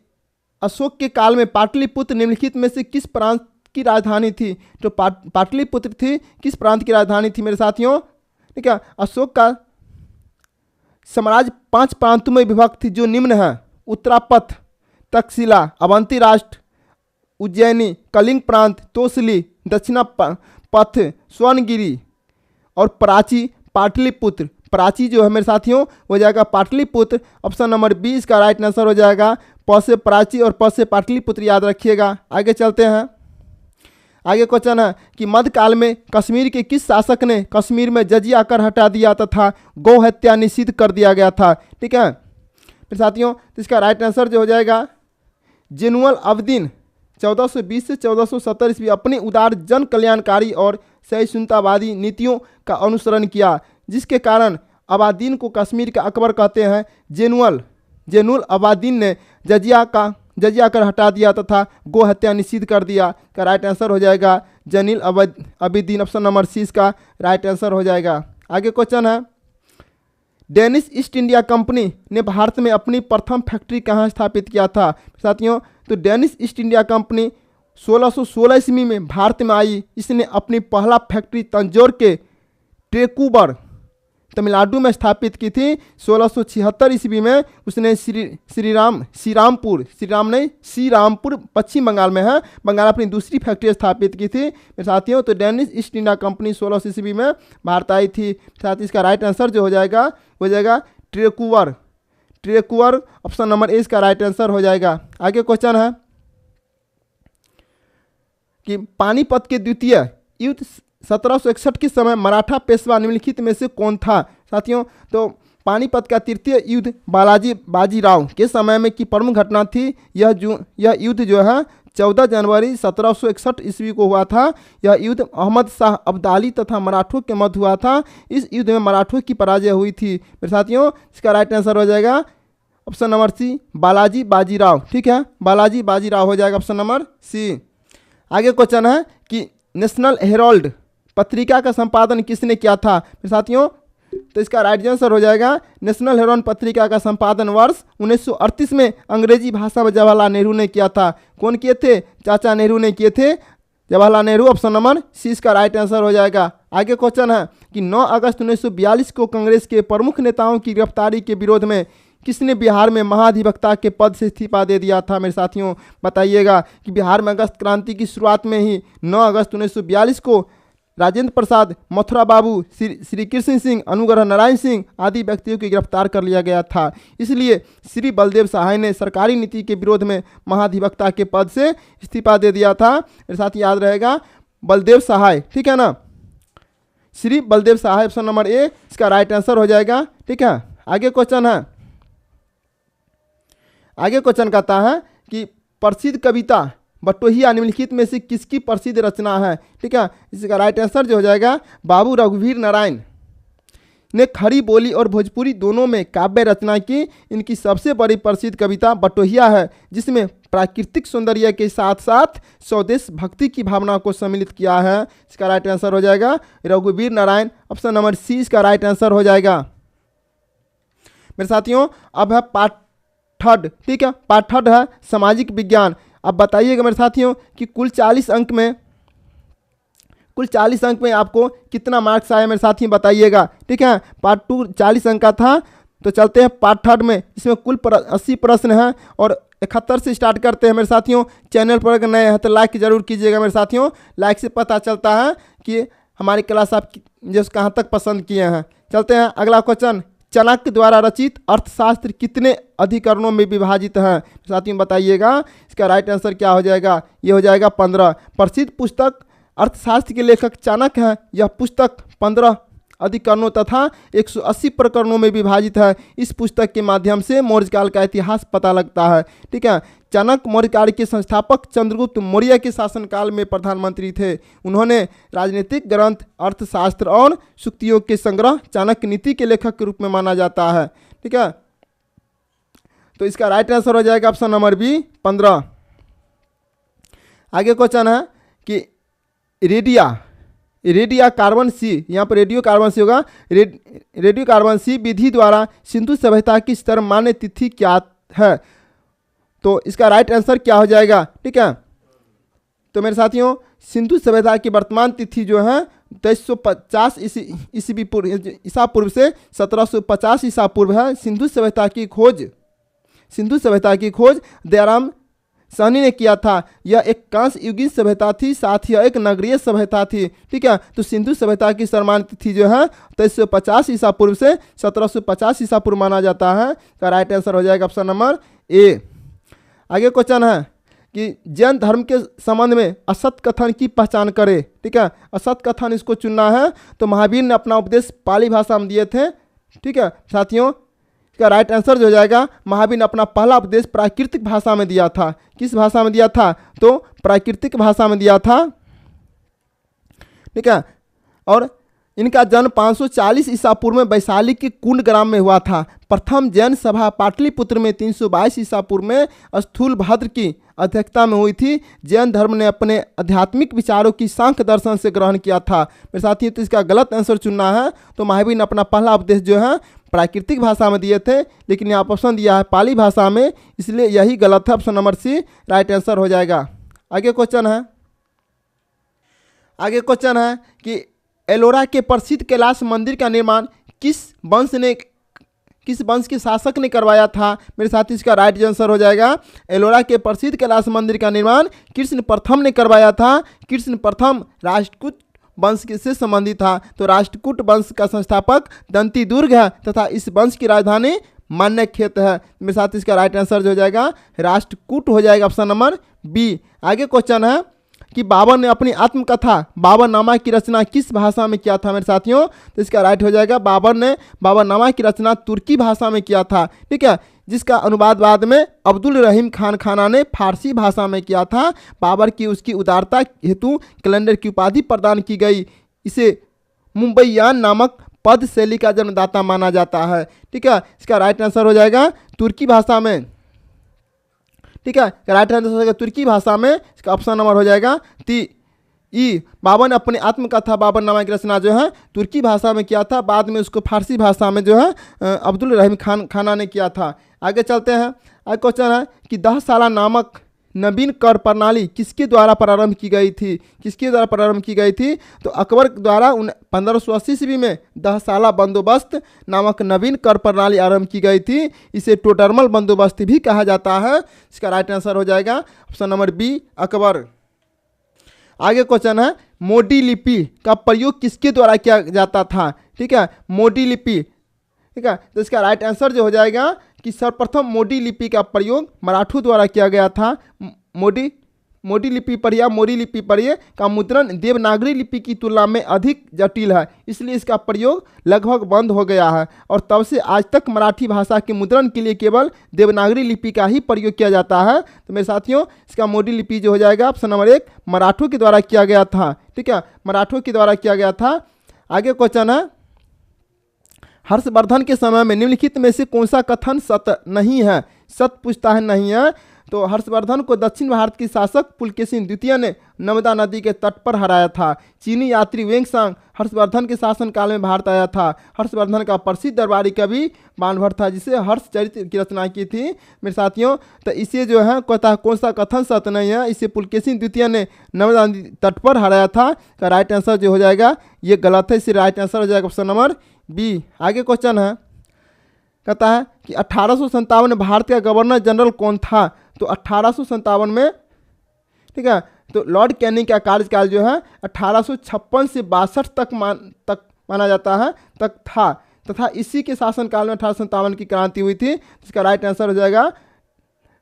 अशोक के काल में पाटलिपुत्र निम्नलिखित में से किस प्रांत की राजधानी थी? जो पाटलिपुत्र थी किस प्रांत की राजधानी थी मेरे साथियों? ठीक है, अशोक का साम्राज्य 5 प्रांतों में विभक्त थी जो निम्न है: उत्तरापथ, तक्षशिला, अवंती राष्ट्र, उज्जैनी, कलिंग प्रांत, तोसली, दक्षिणा पथ, स्वर्णगिरी और प्राची पाटलिपुत्र। प्राची जो है मेरे साथियों हो जाएगा पाटलिपुत्र। ऑप्शन नंबर बी इसका राइट आंसर हो जाएगा। प से प्राची और प से पाटलिपुत्र याद रखिएगा। आगे चलते हैं, आगे क्वेश्चन है कि मध्यकाल में कश्मीर के किस शासक ने कश्मीर में जजिया कर हटा दिया तथा गौ हत्या निषिद्ध कर दिया गया था? ठीक है मेरे साथियों, तो इसका राइट आंसर जो हो जाएगा जेनुअल अबदीन 1420 से 1470 ईस्वी अपनी उदार जन कल्याणकारी और सहिष्णुतावादी नीतियों का अनुसरण किया, जिसके कारण अबादीन को कश्मीर का अकबर कहते हैं। जेनुल अबादीन ने जजिया कर हटा दिया तथा गो हत्या निषिद्ध कर दिया। का राइट आंसर हो जाएगा जनील अबीदीन। ऑप्शन नंबर सी इसका राइट आंसर हो जाएगा। आगे क्वेश्चन है, डेनिश ईस्ट इंडिया कंपनी ने भारत में अपनी प्रथम फैक्ट्री कहाँ स्थापित किया था? साथियों, तो डेनिश ईस्ट इंडिया कंपनी 1616 ईस्वी में भारत में आई। इसने अपनी पहला फैक्ट्री तंजौर के ट्रेकुबर तमिलनाडु में स्थापित की थी। 1676 ईस्वी में उसने श्रीरामपुर पश्चिम बंगाल में है, बंगाल अपनी दूसरी फैक्ट्री स्थापित की थी मेरे साथियों। तो डेनिश ईस्ट इंडिया कंपनी 1600 ईस्वी में भारत आई थी। साथ ही इसका राइट आंसर जो हो जाएगा ट्रेकुवर ऑप्शन नंबर ए इसका राइट आंसर हो जाएगा। आगे क्वेश्चन है कि पानीपत के द्वितीय युद्ध 1761 के समय मराठा पेशवा निम्नलिखित में से कौन था। साथियों, तो पानीपत का तृतीय युद्ध बाजीराव के समय में की प्रमुख घटना थी। यह युद्ध जो है 14 जनवरी 1761 ईस्वी को हुआ था। यह युद्ध अहमद शाह अब्दाली तथा मराठों के मध्य हुआ था। इस युद्ध में मराठों की पराजय हुई थी मेरे साथियों। इसका राइट आंसर हो जाएगा option number C, Balaji Bajirao. ठीक है, बालाजी बाजीराव हो जाएगा ऑप्शन नंबर सी। आगे क्वेश्चन है कि नेशनल हेराल्ड पत्रिका का संपादन किसने किया था मेरे साथियों। तो इसका राइट आंसर हो जाएगा नेशनल हेराल्ड पत्रिका का संपादन वर्ष 1938 में अंग्रेजी भाषा में जवाहरलाल नेहरू ने किया था। कौन किए थे? चाचा नेहरू ने किए थे, Jawaharlal Nehru. Option number C इसका राइट आंसर हो जाएगा। आगे क्वेश्चन है कि 9 अगस्त 1942 को कांग्रेस के प्रमुख नेताओं की गिरफ्तारी के विरोध में किसने बिहार में महाधिवक्ता के पद से इस्तीफा दे दिया था मेरे साथियों। बताइएगा कि बिहार में अगस्त क्रांति की शुरुआत में ही 9 अगस्त 1942 को राजेंद्र प्रसाद, मथुरा बाबू, श्री कृष्ण सिंह, अनुग्रह नारायण सिंह आदि व्यक्तियों को गिरफ्तार कर लिया गया था। इसलिए श्री बलदेव सहाय ने सरकारी नीति के विरोध में महाधिवक्ता के पद से इस्तीफा दे दिया था। मेरे साथ याद रहेगा बलदेव सहाय, ठीक है ना, श्री बलदेव सहाय ऑप्शन नंबर ए इसका राइट आंसर हो जाएगा। ठीक है, आगे क्वेश्चन है, आगे क्वेश्चन कहता है कि प्रसिद्ध कविता बटोहिया निम्नलिखित में से किसकी प्रसिद्ध रचना है। ठीक है, इसका राइट आंसर जो हो जाएगा बाबू रघुवीर नारायण ने खड़ी बोली और भोजपुरी दोनों में काव्य रचना की। इनकी सबसे बड़ी प्रसिद्ध कविता बटोहिया है, जिसमें प्राकृतिक सौंदर्य के साथ साथ स्वदेश भक्ति की भावना को सम्मिलित किया है। इसका राइट आंसर हो जाएगा रघुवीर नारायण ऑप्शन नंबर सी इसका राइट आंसर हो जाएगा। मेरे साथियों, अब है पार्ट थर्ड। ठीक है, पार्ट थर्ड है सामाजिक विज्ञान। अब बताइएगा मेरे साथियों कि कुल 40 अंक में आपको कितना मार्क्स आया मेरे साथियों बताइएगा। ठीक है, पार्ट 2 40 अंक का था, तो चलते हैं पार्ट थर्ड में। इसमें कुल 80 प्रश्न हैं और 71 से स्टार्ट करते हैं मेरे साथियों। चैनल पर अगर नए हैं तो लाइक जरूर कीजिएगा मेरे साथियों। लाइक से पता चलता है कि हमारी क्लास आप जो कहाँ तक पसंद किए हैं। चलते हैं अगला क्वेश्चन, चाणक्य द्वारा रचित अर्थशास्त्र कितने अधिकरणों में विभाजित है साथियों बताइएगा। इसका राइट आंसर क्या हो जाएगा? ये हो जाएगा 15। प्रसिद्ध पुस्तक अर्थशास्त्र के लेखक चाणक्य हैं। यह पुस्तक 15 अधिकरणों तथा 180 प्रकरणों में विभाजित है। इस पुस्तक के माध्यम से मौर्यकाल का इतिहास पता लगता है। ठीक है, चाणक्य मौर्यकाल के संस्थापक चंद्रगुप्त मौर्य के शासनकाल में प्रधानमंत्री थे। उन्होंने राजनीतिक ग्रंथ, अर्थशास्त्र और सूक्तियों के संग्रह चाणक्य नीति के लेखक के रूप में माना जाता है। ठीक है, तो इसका राइट आंसर हो जाएगा ऑप्शन नंबर बी 15। आगे क्वेश्चन है कि रेडिया कार्बन सी, यहाँ पर रेडियो कार्बन सी होगा, रेडियो कार्बन सी विधि द्वारा सिंधु सभ्यता की सर्वमान्य तिथि क्या है? तो इसका राइट आंसर क्या हो जाएगा? ठीक है, तो मेरे साथियों सिंधु सभ्यता की वर्तमान तिथि जो है 2350 ईसा पूर्व से 1750 ईसा पूर्व है। सिंधु सभ्यता की खोज दयाराम साहनी ने किया था। यह एक कांस्य युगीन सभ्यता थी, साथ ही एक नगरीय सभ्यता थी। ठीक है, तो सिंधु सभ्यता की सर्वमान्य तिथि जो है 2350 ईसा पूर्व से 1750 ईसा पूर्व माना जाता है। का राइट आंसर हो जाएगा ऑप्शन नंबर ए। आगे क्वेश्चन है कि जैन धर्म के संबंध में असत कथन की पहचान करें। ठीक है, असत कथन इसको चुनना है। तो महावीर ने अपना उपदेश पाली भाषा में दिए थे। ठीक है साथियों, इसका राइट आंसर जो हो जाएगा महावीर ने अपना पहला उपदेश प्राकृतिक भाषा में दिया था। किस भाषा में दिया था? तो प्राकृतिक भाषा में दिया था। ठीक है, और इनका जन्म 540 ईसा पूर्व में वैशाली के कुंड ग्राम में हुआ था। प्रथम जैन सभा पाटलिपुत्र में 322 ईसा पूर्व में स्थूलभद्र की अध्यक्षता में हुई थी। जैन धर्म ने अपने आध्यात्मिक विचारों की सांख्य दर्शन से ग्रहण किया था। मेरे साथियों, तो इसका गलत आंसर चुनना है। तो महावीर ने अपना पहला उपदेश जो है प्राकृतिक भाषा में दिए थे, लेकिन यहाँ ऑप्शन दिया है पाली भाषा में, इसलिए यही गलत है। Option number C right answer हो जाएगा। आगे क्वेश्चन है कि एलोरा के प्रसिद्ध कैलाश मंदिर का निर्माण किस वंश के शासक ने करवाया था? मेरे साथ इसका राइट आंसर हो जाएगा एलोरा के प्रसिद्ध कैलाश मंदिर का निर्माण कृष्ण प्रथम ने करवाया था। कृष्ण प्रथम राष्ट्रकूट वंश से संबंधित था। तो राष्ट्रकूट वंश का संस्थापक दंती दुर्ग है तथा इस वंश की राजधानी मान्यखेत है। मेरे साथ इसका राइट आंसर जो हो जाएगा राष्ट्रकूट हो जाएगा, ऑप्शन नंबर बी। आगे क्वेश्चन है कि बाबर ने अपनी आत्मकथा बाबरनामा की रचना किस भाषा में किया था? मेरे साथियों, तो इसका राइट हो जाएगा बाबर ने बाबरनामा की रचना तुर्की भाषा में किया था, ठीक है, जिसका अनुवाद बाद में अब्दुल रहीम खान खाना ने फारसी भाषा में किया था। बाबर की उसकी उदारता हेतु कैलेंडर की उपाधि प्रदान की गई। इसे मुंबईयान नामक पद शैली का जन्मदाता माना जाता है, ठीक है। इसका राइट आंसर हो जाएगा तुर्की भाषा में, ठीक है, राइट आंसर हो जाएगा तुर्की भाषा में। इसका ऑप्शन नंबर हो जाएगा ई। बाबर ने अपनी आत्मकथा बाबरनामा की रचना जो है तुर्की भाषा में किया था, बाद में उसको फारसी भाषा में जो है अब्दुल रहीम खाना ने किया था। आगे चलते हैं। आगे क्वेश्चन है कि 10 साला नामक नवीन कर प्रणाली किसके द्वारा प्रारंभ की गई थी? किसके द्वारा प्रारंभ की गई थी? तो अकबर द्वारा 1580 ईस्वी में 10 साला बंदोबस्त नामक नवीन कर प्रणाली आरंभ की गई थी। इसे टोडरमल बंदोबस्त भी कहा जाता है। इसका राइट आंसर हो जाएगा ऑप्शन नंबर बी, अकबर। आगे क्वेश्चन है मोडी लिपि का प्रयोग किसके द्वारा किया जाता था? ठीक है, मोडी लिपि, ठीक है, तो इसका राइट आंसर जो हो जाएगा कि सर्वप्रथम मोडी लिपि का प्रयोग मराठों द्वारा किया गया था। मोडी लिपि पढ़िए, मोडी लिपि पढ़िए का मुद्रण देवनागरी लिपि की तुलना में अधिक जटिल है, इसलिए इसका प्रयोग लगभग बंद हो गया है और तब से आज तक मराठी भाषा के मुद्रण के लिए केवल देवनागरी लिपि का ही प्रयोग किया जाता है। तो मेरे साथियों, इसका मोडी लिपि जो हो जाएगा ऑप्शन नंबर 1 मराठों के द्वारा किया गया था, ठीक है, मराठों के द्वारा किया गया था। आगे क्वेश्चन है हर्षवर्धन के समय में निम्नलिखित में से कौन सा कथन सत्य नहीं है? सत्य पूछता है, नहीं है। तो हर्षवर्धन को दक्षिण भारत के शासक पुलकेशिन द्वितीय ने नर्मदा नदी के तट पर हराया था। चीनी यात्री वेंगसांग हर्षवर्धन के शासनकाल में भारत आया था। हर्षवर्धन का प्रसिद्ध दरबारी कवि बाणभट्ट था जिसे हर्षचरित्र की रचना की थी। मेरे साथियों, तो इसे जो है कहता कौन सा कथन सत्य नहीं है? इसे पुलकेशिन द्वितीय ने नर्मदा नदी तट पर हराया था। का राइट आंसर जो हो जाएगा ये गलत है, इसे राइट आंसर हो जाएगा ऑप्शन नंबर बी। आगे क्वेश्चन है, कहता है कि 1857 में भारत का गवर्नर जनरल कौन था? तो 1857 में, ठीक है, तो लॉर्ड कैनिंग का कार्यकाल जो है 1856 से 62 तक माना जाता है तक था तथा इसी के शासनकाल में 1857 की क्रांति हुई थी। इसका राइट आंसर हो जाएगा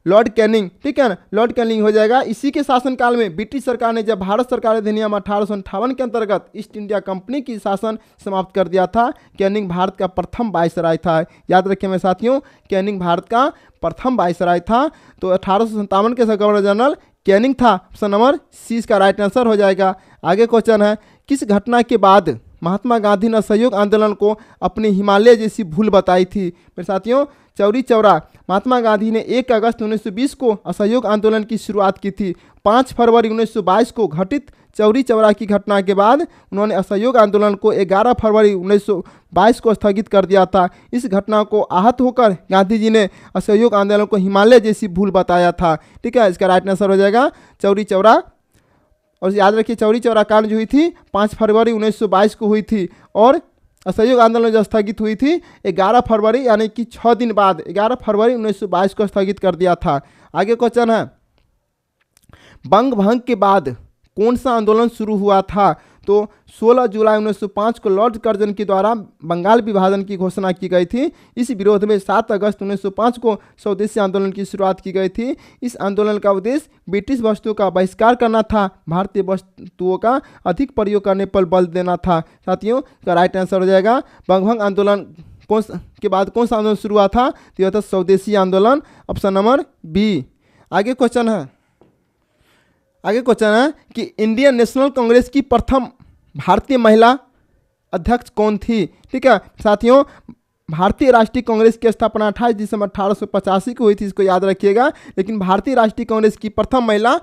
लॉर्ड कैनिंग, ठीक है ना, लॉर्ड कैनिंग हो जाएगा। इसी के शासनकाल में ब्रिटिश सरकार ने जब भारत सरकार अधिनियम 1858 के अंतर्गत ईस्ट इंडिया कंपनी की शासन समाप्त कर दिया था। कैनिंग भारत का प्रथम वायसराय था। याद रखें मेरे साथियों, कैनिंग भारत का प्रथम वायसराय था। तो 1857 के गवर्नर जनरल कैनिंग था। ऑप्शन नंबर सी इसका राइट आंसर हो जाएगा। आगे क्वेश्चन है किस घटना के बाद महात्मा गांधी ने असहयोग आंदोलन को अपनी हिमालय जैसी भूल बताई थी? मेरे साथियों, चौरी चौरा महात्मा गांधी ने 1 अगस्त 1920 को असहयोग आंदोलन की शुरुआत की थी। 5 फरवरी 1922 को घटित चौरी चौरा की घटना के बाद उन्होंने असहयोग आंदोलन को 11 फरवरी 1922 को स्थगित कर दिया था। इस घटना को आहत होकर गांधी जी ने असहयोग आंदोलन को हिमालय जैसी भूल बताया था। ठीक है, इसका राइट आंसर हो जाएगा चौरी चौरा। और याद रखिए चौरी चौरा कांड जो हुई थी 5 फरवरी 1922 को हुई थी और असहयोग आंदोलन जो स्थगित हुई थी 11 फरवरी यानी कि 6 दिन बाद 11 फरवरी 1922 को स्थगित कर दिया था। आगे क्वेश्चन है बंग भंग के बाद कौन सा आंदोलन शुरू हुआ था? तो 16 जुलाई 1905 को लॉर्ड कर्जन के द्वारा बंगाल विभाजन की घोषणा की गई थी। इस विरोध में 7 अगस्त 1905 को स्वदेशी आंदोलन की शुरुआत की गई थी। इस आंदोलन का उद्देश्य ब्रिटिश वस्तुओं का बहिष्कार करना था, भारतीय वस्तुओं का अधिक प्रयोग करने पर बल देना था। साथियों, का राइट आंसर हो जाएगा बंग भंग आंदोलन के बाद कौन सा आंदोलन शुरू हुआ था? तो यह था स्वदेशी आंदोलन, ऑप्शन नंबर बी। आगे क्वेश्चन है कि इंडियन नेशनल कांग्रेस की प्रथम भारतीय महिला अध्यक्ष कौन थी? ठीक है साथियों, भारतीय राष्ट्रीय कांग्रेस की स्थापना 28 दिसंबर 1885 को हुई थी, इसको याद रखिएगा। लेकिन भारतीय राष्ट्रीय कांग्रेस की प्रथम महिला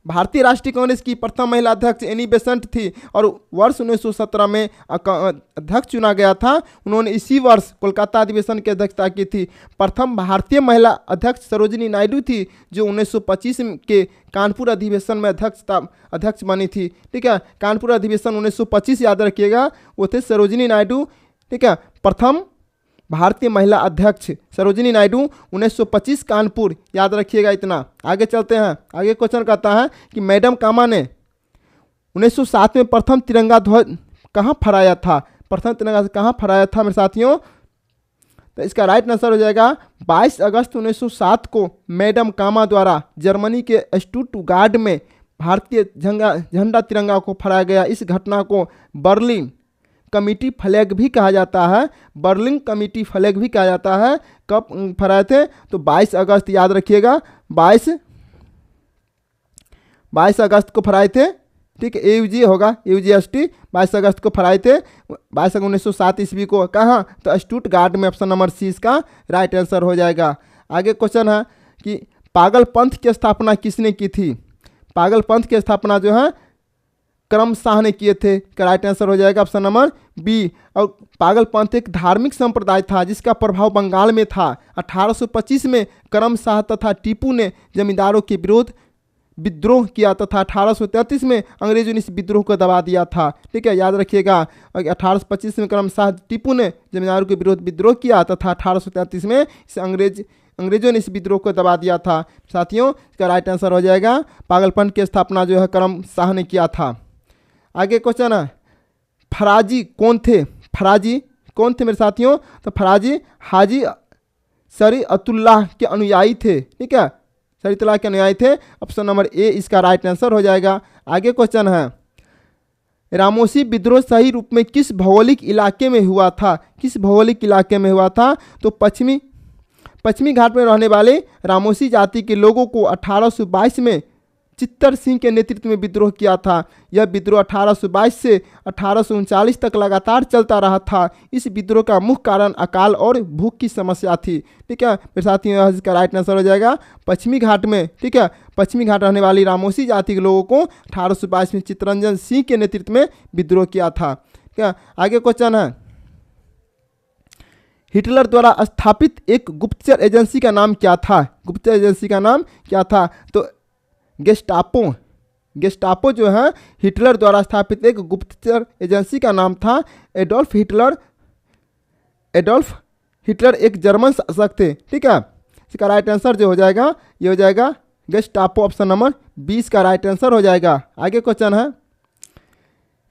भारतीय राष्ट्रीय कांग्रेस की प्रथम महिला अध्यक्ष एनी बेसेंट थी और वर्ष 1917 में अध्यक्ष चुना गया था। उन्होंने इसी वर्ष कोलकाता अधिवेशन की अध्यक्षता की थी। प्रथम भारतीय महिला अध्यक्ष सरोजिनी नायडू थी, जो 1925 के कानपुर अधिवेशन में अध्यक्ष बनी थी। ठीक है, कानपुर अधिवेशन 1925 याद रखिएगा, वो थे सरोजिनी नायडू। ठीक है, प्रथम भारतीय महिला अध्यक्ष सरोजिनी नायडू 1925 कानपुर, याद रखिएगा इतना। आगे चलते हैं। आगे क्वेश्चन कहता है कि मैडम कामा ने 1907 में प्रथम तिरंगा ध्वज कहाँ फहराया था? प्रथम तिरंगा कहाँ फहराया था मेरे साथियों? तो इसका राइट आंसर हो जाएगा 22 अगस्त 1907 को मैडम कामा द्वारा जर्मनी के स्टुटगार्ट में भारतीय झंडा तिरंगा को फहराया गया। इस घटना को बर्लिन कमिटी फ्लैग भी कहा जाता है। बर्लिन कमिटी फ्लैग भी कहा जाता है। कब फहराए थे? तो 22 अगस्त, याद रखिएगा, 22 अगस्त को फहराए थे। ठीक है, AUG होगा, UGST, 22 अगस्त को फहराए थे। 22 अगस्त 1907 ईस्वी को। कहाँ? तो स्टुटगार्ट में। ऑप्शन नंबर सी इसका राइट आंसर हो जाएगा। आगे क्वेश्चन है कि पागल पंथ की स्थापना किसने की थी? पागल पंथ की स्थापना जो है करम शाह ने किए थे। का राइट आंसर हो जाएगा ऑप्शन नंबर बी। और पागल पंथ एक धार्मिक संप्रदाय था जिसका प्रभाव बंगाल में था। 1825 में करम शाह तथा टीपू ने जमींदारों के विरोध विद्रोह किया तथा 1833 में अंग्रेजों ने इस विद्रोह को दबा दिया था। ठीक है, याद रखिएगा। 1825 में करम शाह टीपू ने जमींदारों के विरोध विद्रोह किया तथा 1833 में इस अंग्रेजों ने इस विद्रोह को दबा दिया था। साथियों, इसका राइट आंसर हो जाएगा पागलपन की स्थापना जो है करम शाह ने किया था। आगे क्वेश्चन है, फराजी कौन थे? फराजी कौन थे मेरे साथियों? तो फराजी हाजी शरीअतुल्लाह के अनुयायी थे। ठीक है, शरीअतुल्लाह के अनुयायी थे। ऑप्शन नंबर ए इसका राइट आंसर हो जाएगा। आगे क्वेश्चन है, रामोसी विद्रोह सही रूप में किस भौगोलिक इलाके में हुआ था? किस भौगोलिक इलाके में हुआ था? तो पश्चिमी घाट में रहने वाले रामोसी जाति के लोगों को 1822 में चित्तर सिंह के नेतृत्व में विद्रोह किया था। यह विद्रोह 1822 से 1839 तक लगातार चलता रहा था। इस विद्रोह का मुख्य कारण अकाल और भूख की समस्या थी। ठीक है मेरे साथियों, इसका राइट आंसर हो जाएगा पश्चिमी घाट में। ठीक है, पश्चिमी घाट रहने वाली रामोसी जाति के लोगों को 1822 में चित्तरंजन सिंह के नेतृत्व में विद्रोह किया था। ठीक है, आगे क्वेश्चन है, हिटलर द्वारा स्थापित एक गुप्तचर एजेंसी का नाम क्या था? गुप्तचर एजेंसी का नाम क्या था? तो गेस्टापो जो है हिटलर द्वारा स्थापित एक गुप्तचर एजेंसी का नाम था। एडोल्फ हिटलर एक जर्मन शासक थे। ठीक है, इसका राइट आंसर जो हो जाएगा ये हो जाएगा गेस्टापो। ऑप्शन नंबर 20 का राइट आंसर हो जाएगा। आगे क्वेश्चन है,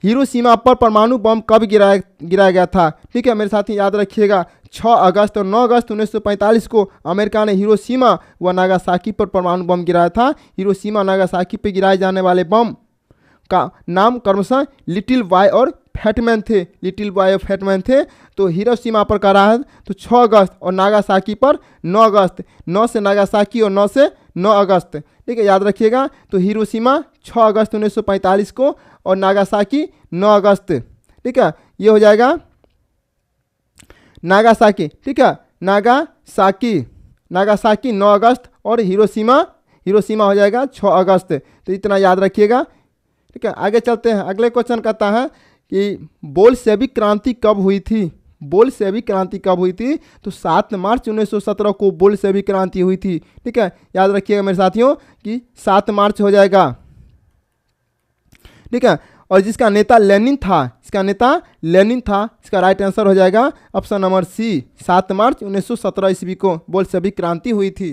हिरोशिमा पर परमाणु बम कब गिराया गया था? ठीक है मेरे साथी, याद रखिएगा 6 अगस्त और 9 अगस्त 1945 को अमेरिका ने हिरोशिमा व नागासाकी पर परमाणु बम गिराया था। हिरोशिमा नागासाकी पर गिराए जाने वाले बम का नाम क्रमशः लिटिल बॉय और फैटमैन थे। लिटिल बॉय और फैटमैन थे। तो हिरोशिमा पर कह रहा है तो 6 अगस्त और नागासाकी पर 9 अगस्त। 9 से नागासाकी और 9 से 9 अगस्त। ठीक है, याद रखिएगा। तो हिरोशिमा 6 अगस्त 1945 को और नागासाकी 9 अगस्त। ठीक है, ये हो जाएगा नागासाकी। ठीक है, नागासाकी 9 अगस्त और हिरोशिमा हो जाएगा 6 अगस्त। तो इतना याद रखिएगा। ठीक है, आगे चलते हैं। अगले क्वेश्चन कहता है कि बोल्शेविक क्रांति कब हुई थी? बोल्शेविक क्रांति कब हुई थी? तो 7 मार्च 1917 को बोल्शेविक क्रांति हुई थी। ठीक है, याद रखिएगा मेरे साथियों कि 7 मार्च हो जाएगा। ठीक है, और जिसका नेता लेनिन था, इसका राइट आंसर हो जाएगा ऑप्शन नंबर सी। 7 मार्च 1917 ईस्वी को बोल्शेविक क्रांति हुई थी।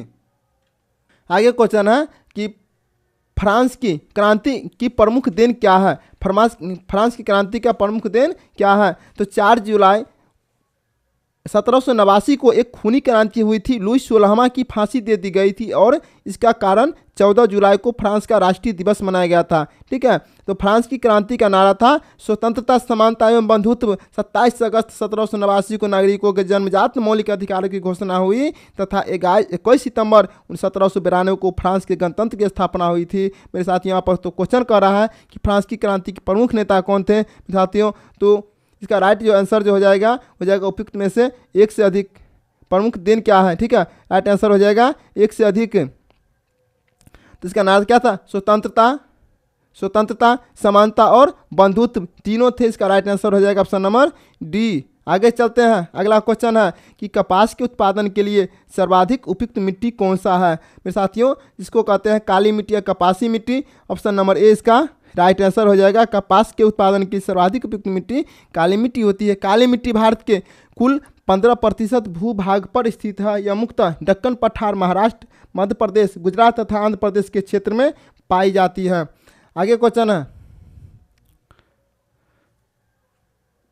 आगे क्वेश्चन है कि फ्रांस की क्रांति की प्रमुख देन क्या है? फ्रांस की क्रांति का प्रमुख देन क्या है? तो 4 जुलाई 1789 को एक खूनी क्रांति हुई थी। लुई 16वां की फांसी दे दी गई थी और इसका कारण 14 जुलाई को फ्रांस का राष्ट्रीय दिवस मनाया गया था। ठीक है, तो फ्रांस की क्रांति का नारा था स्वतंत्रता, समानता एवं बंधुत्व। 27 अगस्त 1789 को नागरिकों के जन्मजात मौलिक अधिकारों की घोषणा हुई तथा 21 सितंबर 1792 को फ्रांस के गणतंत्र की स्थापना हुई थी। मेरे साथ यहाँ पर तो क्वेश्चन कर रहा है कि फ्रांस की क्रांति के प्रमुख नेता कौन थे साथियों? तो इसका राइट जो आंसर जो हो जाएगा उपयुक्त में से एक से अधिक प्रमुख दिन क्या है? ठीक है, राइट आंसर हो जाएगा एक से अधिक। तो इसका नाम क्या था? स्वतंत्रता, समानता और बंधुत्व तीनों थे। इसका राइट आंसर हो जाएगा ऑप्शन नंबर डी। आगे चलते हैं, अगला क्वेश्चन है कि कपास के उत्पादन के लिए सर्वाधिक उपयुक्त मिट्टी कौन सा है? मेरे साथियों, इसको कहते हैं काली मिट्टी या कपासी मिट्टी। ऑप्शन नंबर ए इसका राइट आंसर हो जाएगा। कपास के उत्पादन की सर्वाधिक उपयुक्त मिट्टी काली मिट्टी होती है। काली मिट्टी भारत के कुल 15% भूभाग पर स्थित है। यह मुख्यतः दक्कन पठार, महाराष्ट्र, मध्य प्रदेश, गुजरात तथा आंध्र प्रदेश के क्षेत्र में पाई जाती है। आगे क्वेश्चन है,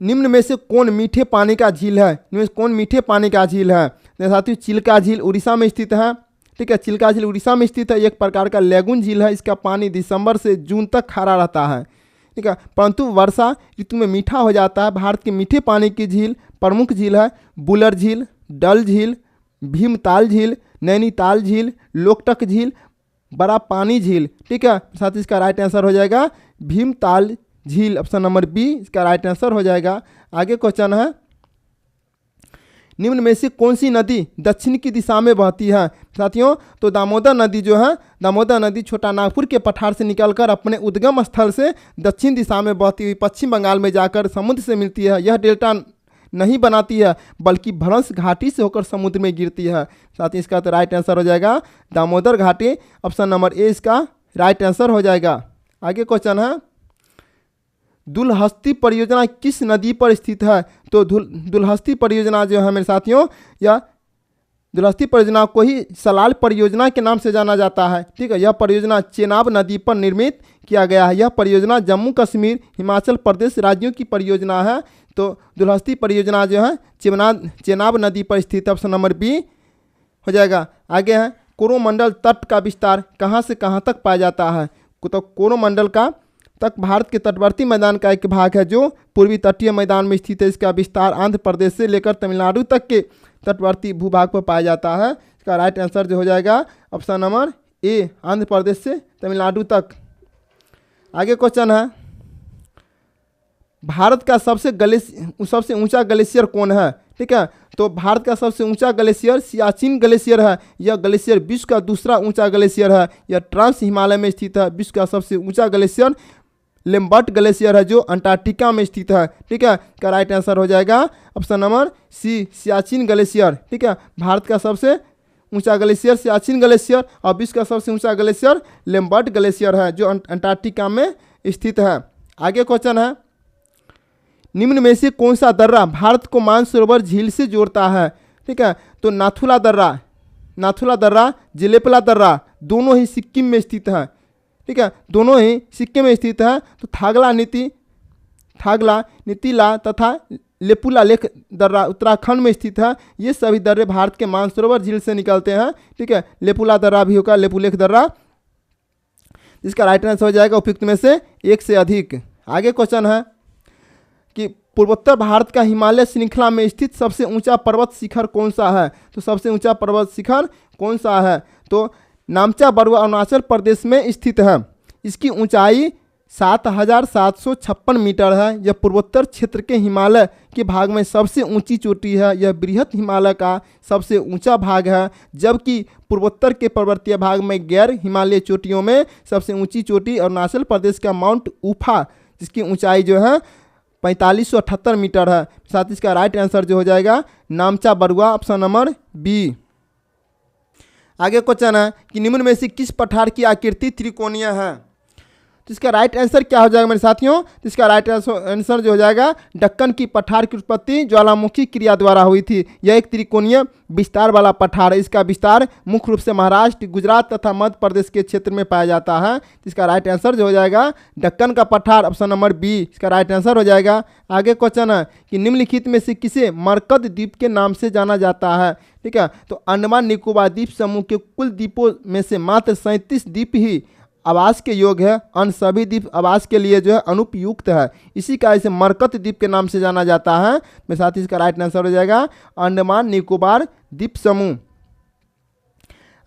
निम्न में से कौन मीठे पानी का झील है? निम्न में से कौन मीठे पानी का झील है? साथियों, चिल्का झील उड़ीसा में स्थित है। ठीक है, चिल्का झील उड़ीसा में स्थित है। एक प्रकार का लेगून झील है। इसका पानी दिसंबर से जून तक खारा रहता है। ठीक है, परंतु वर्षा ऋतु में मीठा हो जाता है। भारत के मीठे पानी की झील प्रमुख झील है बुलर झील, डल झील, भीमताल झील, नैनीताल झील, लोकटक झील, बड़ा पानी झील। ठीक है, साथ ही इसका राइट आंसर हो जाएगा भीमताल झील। ऑप्शन नंबर बी इसका राइट आंसर हो जाएगा। आगे क्वेश्चन है, निम्न में से कौन सी नदी दक्षिण की दिशा में बहती है? साथियों, तो दामोदर नदी जो है, दामोदर नदी छोटा नागपुर के पठार से निकलकर अपने उद्गम स्थल से दक्षिण दिशा में बहती हुई पश्चिम बंगाल में जाकर समुद्र से मिलती है। यह डेल्टा नहीं बनाती है बल्कि भ्रंश घाटी से होकर समुद्र में गिरती है। साथ ही इसका तो राइट आंसर हो जाएगा दामोदर घाटी। ऑप्शन नंबर ए इसका राइट आंसर हो जाएगा। आगे क्वेश्चन है, दुलहस्ती परियोजना किस नदी पर स्थित है? तो दुलहस्ती परियोजना जो है मेरे साथियों, या दुलहस्ती परियोजना को ही सलाल परियोजना के नाम से जाना जाता है। ठीक है, यह परियोजना चेनाब नदी पर निर्मित किया गया है। यह परियोजना जम्मू कश्मीर, हिमाचल प्रदेश राज्यों की परियोजना है। तो दुलहस्ती परियोजना जो है चेनाब नदी पर स्थित है। ऑप्शन नंबर बी हो जाएगा। आगे है, कोरोमंडल तट का विस्तार कहाँ से कहाँ तक पाया जाता है? तो कोरोमंडल का तक भारत के तटवर्ती मैदान का एक भाग है जो पूर्वी तटीय मैदान में स्थित है। इसका विस्तार आंध्र प्रदेश से लेकर तमिलनाडु तक के तटवर्ती भूभाग पर पाया जाता है। इसका राइट आंसर जो हो जाएगा ऑप्शन नंबर ए, आंध्र प्रदेश से तमिलनाडु तक। आगे क्वेश्चन है, भारत का सबसे ऊंचा ग्लेशियर कौन है? ठीक है, तो भारत का सबसे ऊंचा ग्लेशियर सियाचिन ग्लेशियर है। यह ग्लेशियर विश्व का दूसरा ऊंचा ग्लेशियर है। यह ट्रांस हिमालय में स्थित है। विश्व का सबसे ऊंचा ग्लेशियर लेम्बर्ट ग्लेशियर है जो अंटार्कटिका में स्थित है। ठीक है, इसका राइट आंसर हो जाएगा option number C, Siachen glacier. ठीक है, भारत का सबसे ऊंचा ग्लेशियर सियाचिन ग्लेशियर और विश्व का सबसे ऊंचा ग्लेशियर लेम्बर्ट ग्लेशियर है जो अंटार्कटिका में स्थित है। आगे क्वेश्चन है, निम्न में से कौन सा दर्रा भारत को मानसरोवर झील से जोड़ता है? ठीक है, तो नाथुला दर्रा, जिलेपला दर्रा दोनों ही सिक्किम में स्थित है। ठीक है, दोनों ही सिक्किम में स्थित है। तो थागला, नीतिला तथा लेपुला लेक दर्रा उत्तराखंड में स्थित है। ये सभी दर्रे भारत के मानसरोवर झील से निकलते हैं। ठीक है, लेपुला दर्रा भी होगा, लेपुलेख दर्रा। जिसका राइट आंसर हो जाएगा उपयुक्त में से एक से अधिक। आगे क्वेश्चन है कि पूर्वोत्तर भारत का हिमालय श्रृंखला में स्थित सबसे ऊंचा पर्वत शिखर कौन सा है? तो सबसे ऊंचा पर्वत शिखर कौन सा है? तो नामचा बरुआ अरुणाचल प्रदेश में स्थित है। इसकी ऊंचाई 7,756 मीटर है। यह पूर्वोत्तर क्षेत्र के हिमालय के भाग में सबसे ऊंची चोटी है। यह बृहत हिमालय का सबसे ऊंचा भाग है, जबकि पूर्वोत्तर के पर्वतीय भाग में गैर हिमालय चोटियों में सबसे ऊंची चोटी अरुणाचल प्रदेश का माउंट ऊफा, जिसकी ऊंचाई जो है 4578 मीटर है। साथ ही इसका राइट आंसर जो हो जाएगा Namcha Barwa. Option number B. आगे क्वेश्चन है कि निम्न में से किस पठार की आकृति त्रिकोणीय है? तो इसका राइट आंसर क्या हो जाएगा मेरे साथियों? तो इसका राइट आंसर जो हो जाएगा दक्कन की पठार की उत्पत्ति ज्वालामुखी क्रिया द्वारा हुई थी। यह एक त्रिकोणीय विस्तार वाला पठार है। इसका विस्तार मुख्य रूप से महाराष्ट्र, गुजरात तथा मध्य प्रदेश के क्षेत्र में पाया जाता है। इसका राइट आंसर जो हो जाएगा दक्कन का पठार। ऑप्शन नंबर बी इसका राइट आंसर हो जाएगा। आगे क्वेश्चन है कि निम्नलिखित में से किसे मरकत द्वीप के नाम से जाना जाता है? ठीक है, तो अंडमान निकोबार द्वीप समूह के कुल द्वीपों में से मात्र 37 द्वीप ही आवास के योग्य है। अन्य सभी द्वीप आवास के लिए जो है अनुपयुक्त है। इसी का इसे मरकत द्वीप के नाम से जाना जाता है। मेरे साथ ही इसका राइट आंसर हो जाएगा अंडमान निकोबार द्वीप समूह।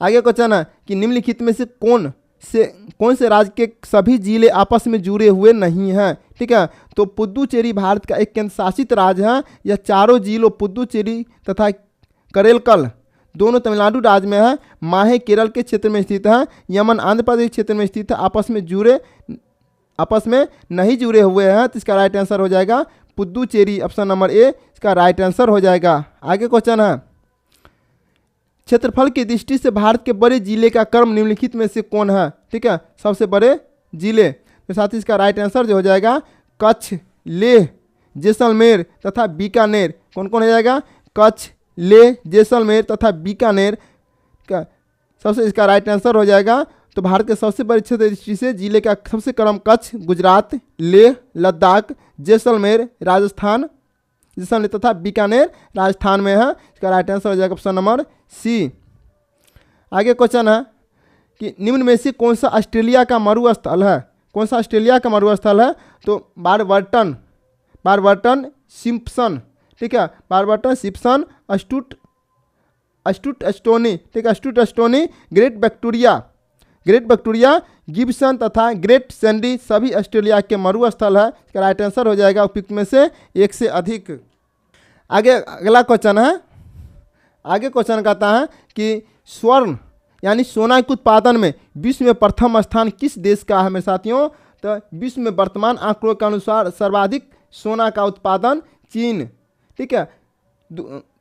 आगे क्वेश्चन है कि निम्नलिखित में से कौन से राज्य के सभी जिले आपस में जुड़े हुए नहीं हैं? ठीक है, तो पुदुचेरी भारत का एक केंद्र शासित राज्य है। यह चारों जिलों पुदुचेरी तथा करेलकल दोनों तमिलनाडु राज्य में है। माहे केरल के क्षेत्र में स्थित है। यमन आंध्र प्रदेश क्षेत्र में स्थित है। आपस में नहीं जुड़े हुए हैं, तो इसका राइट आंसर हो जाएगा पुद्दुचेरी, ऑप्शन नंबर ए इसका राइट आंसर हो जाएगा। आगे क्वेश्चन है, क्षेत्रफल की दृष्टि से भारत के बड़े जिले का क्रम निम्नलिखित में से कौन है? ठीक है, सबसे बड़े जिले, तो साथ ही इसका राइट आंसर जो हो जाएगा कच्छ, लेह, जैसलमेर तथा बीकानेर। कौन कौन हो जाएगा? कच्छ, लेह, जैसलमेर तथा बीकानेर का सबसे इसका राइट आंसर हो जाएगा। तो भारत के सबसे बड़े क्षेत्र दृष्टि से जिले का सबसे क्रम कच्छ, गुजरात, लेह, लद्दाख, जैसलमेर राजस्थान, जैसलमेर तथा बीकानेर राजस्थान में है। इसका राइट आंसर हो जाएगा ऑप्शन नंबर सी। आगे क्वेश्चन है कि निम्न में से कौन सा ऑस्ट्रेलिया का मरुस्थल है? कौन सा ऑस्ट्रेलिया का मरुस्थल है? तो बारबर्टन सिम्पसन, ठीक है, बारबर्टन सिम्पसन, अस्टूट एस्टोनी, ठीक है, अस्टूट एस्टोनी, ग्रेट विक्टोरिया, गिब्सन तथा ग्रेट सैंडी सभी ऑस्ट्रेलिया के मरुस्थल है। इसका राइट आंसर हो जाएगा उपयुक्त में से एक से अधिक। आगे अगला क्वेश्चन है, आगे क्वेश्चन कहता है कि स्वर्ण यानी सोना के उत्पादन में विश्व में प्रथम स्थान किस देश का है मेरे साथियों? तो विश्व में वर्तमान आंकड़ों के अनुसार सर्वाधिक सोना का उत्पादन चीन, ठीक है,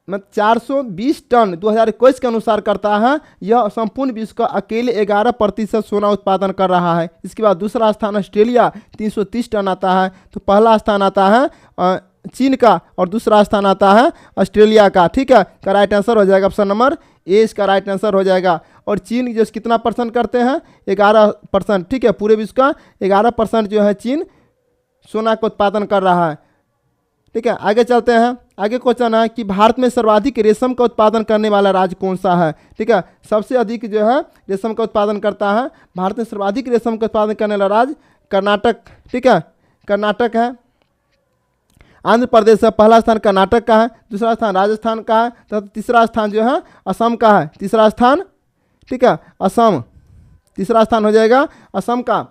420 टन 2021 के अनुसार करता है। यह संपूर्ण विश्व का अकेले 11% सोना उत्पादन कर रहा है। इसके बाद दूसरा स्थान ऑस्ट्रेलिया 330 टन आता है। तो पहला स्थान आता है चीन का और दूसरा स्थान आता है ऑस्ट्रेलिया का, ठीक है। का राइट आंसर हो जाएगा ऑप्शन नंबर ए, इसका राइट आंसर हो जाएगा। और चीन जो कितना परसेंट करते हैं? 11%, ठीक है, पूरे विश्व का 11% जो है चीन सोना का उत्पादन कर रहा है, ठीक है। आगे चलते हैं, आगे क्वेश्चन है कि भारत में सर्वाधिक रेशम का उत्पादन करने वाला राज्य कौन सा है? ठीक है, सबसे अधिक जो है रेशम का उत्पादन करता है, भारत में सर्वाधिक रेशम का उत्पादन करने वाला राज्य कर्नाटक, ठीक है, कर्नाटक है। आंध्र प्रदेश का पहला स्थान कर्नाटक का है, दूसरा स्थान राजस्थान का है तथा तीसरा स्थान जो है असम का है। तीसरा स्थान, ठीक है, असम, तीसरा स्थान हो जाएगा असम का।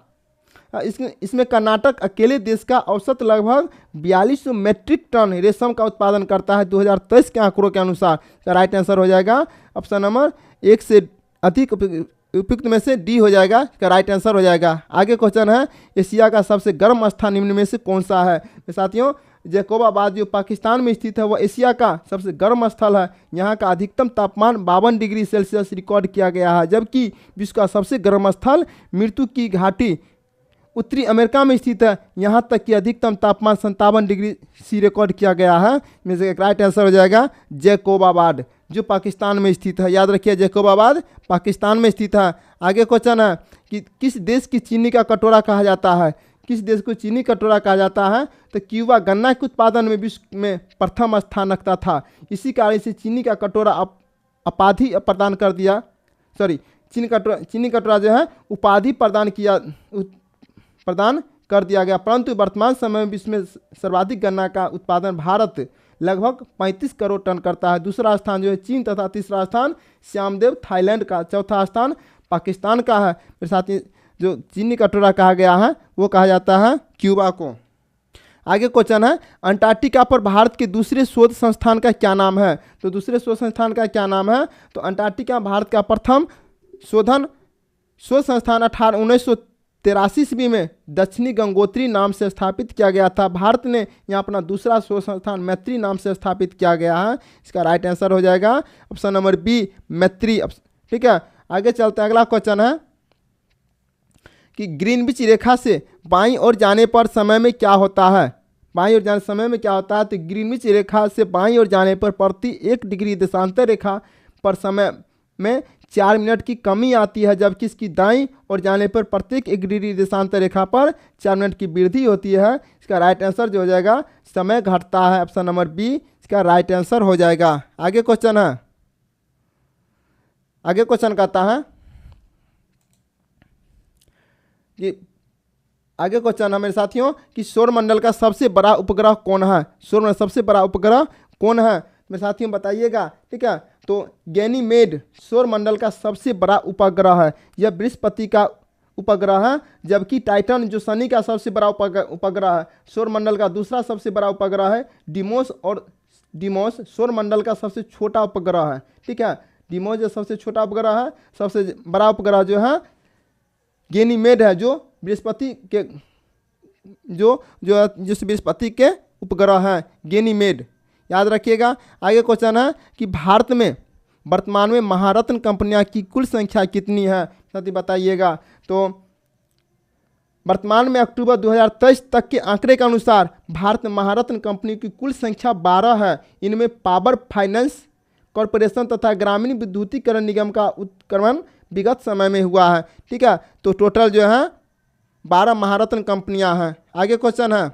इसमें कर्नाटक अकेले देश का औसत लगभग 4200 मीट्रिक टन रेशम का उत्पादन करता है 2023 के आंकड़ों के अनुसार। का राइट आंसर हो जाएगा ऑप्शन नंबर एक से अधिक उपयुक्त में से डी हो जाएगा, का राइट आंसर हो जाएगा। आगे क्वेश्चन है एशिया का सबसे गर्म स्थान निम्न में से कौन सा है? साथियों, जैकोबाबाद जो पाकिस्तान में स्थित है वह एशिया का सबसे गर्म स्थल है। यहाँ का अधिकतम तापमान 52 डिग्री सेल्सियस रिकॉर्ड किया गया है, जबकि विश्व का सबसे गर्म स्थल मृत्यु की घाटी उत्तरी अमेरिका में स्थित है। यहाँ तक कि अधिकतम तापमान 57 डिग्री सी रिकॉर्ड किया गया है। में से एक राइट आंसर हो जाएगा जैकोबाबाद जो पाकिस्तान में स्थित है। याद रखिए जैकोबाबाद पाकिस्तान में स्थित है। आगे क्वेश्चन है कि किस देश की चीनी का कटोरा कहा जाता है? किस देश को चीनी कटोरा कहा जाता है? तो क्यूबा गन्ना के उत्पादन में विश्व में प्रथम स्थान रखता था। इसी कारण से चीनी का कटोरा उपाधि प्रदान कर दिया, चीनी कटोरा जो है उपाधि प्रदान कर दिया गया। परंतु वर्तमान समय में विश्व में सर्वाधिक गन्ना का उत्पादन भारत लगभग 35 करोड़ टन करता है। दूसरा स्थान जो है चीन तथा तीसरा स्थान श्यामदेव थाईलैंड का, चौथा स्थान पाकिस्तान का है। मेरे साथ जो चीनी कटोरा कहा गया है वो कहा जाता है क्यूबा को। आगे क्वेश्चन है अंटार्कटिका पर भारत के दूसरे शोध संस्थान का क्या नाम है? तो दूसरे शोध संस्थान का क्या नाम है? तो अंटार्कटिका भारत का प्रथम शोध संस्थान 1983 ईस्वी में दक्षिणी गंगोत्री नाम से स्थापित किया गया था। भारत ने यहाँ अपना दूसरा शोध संस्थान मैत्री नाम से स्थापित किया गया है। इसका राइट आंसर हो जाएगा ऑप्शन नंबर बी मैत्री, ठीक है। आगे चलते हैं, अगला क्वेश्चन है कि ग्रीनविच रेखा से बाईं ओर जाने पर समय में क्या होता है? बाईं ओर जाने समय में क्या होता है? तो ग्रीनविच रेखा से बाईं ओर जाने पर प्रति 1 डिग्री देशांतर रेखा पर समय में 4 मिनट की कमी आती है, जबकि इसकी दाईं ओर जाने पर प्रत्येक 1 डिग्री देशांतर रेखा पर 4 मिनट की वृद्धि होती है। इसका राइट आंसर जो हो जाएगा समय घटता है, ऑप्शन नंबर बी इसका राइट आंसर हो जाएगा। आगे क्वेश्चन है, आगे क्वेश्चन कहता है कि आगे क्वेश्चन है मेरे साथियों कि सौरमंडल का सबसे बड़ा उपग्रह कौन है? सौरमंडल सबसे बड़ा उपग्रह कौन है मेरे साथियों बताइएगा, ठीक है। तो गैनीमेड सौरमंडल का सबसे बड़ा उपग्रह है। यह बृहस्पति का उपग्रह है, जबकि टाइटन जो शनि का सबसे बड़ा उपग्रह है। सौरमंडल का दूसरा सबसे बड़ा उपग्रह है डिमोस, और डिमोस सौरमंडल का सबसे छोटा उपग्रह है, ठीक है। डिमोस जो सबसे छोटा उपग्रह है, सबसे बड़ा उपग्रह जो है गैनीमेड है, जो बृहस्पति के जिस बृहस्पति के उपग्रह हैं गैनीमेड, याद रखिएगा। आगे क्वेश्चन है कि भारत में वर्तमान में महारत्न कंपनियां की कुल संख्या कितनी है, साथ ही बताइएगा। तो वर्तमान में अक्टूबर 2023 तक के आंकड़े के अनुसार भारत में महारत्न कंपनी की कुल संख्या 12 है। इनमें पावर फाइनेंस कॉरपोरेशन तथा ग्रामीण विद्युतीकरण निगम का उत्क्रमण विगत समय में हुआ है, ठीक है। तो टोटल जो है 12 महारत्न कंपनियां हैं। आगे क्वेश्चन है,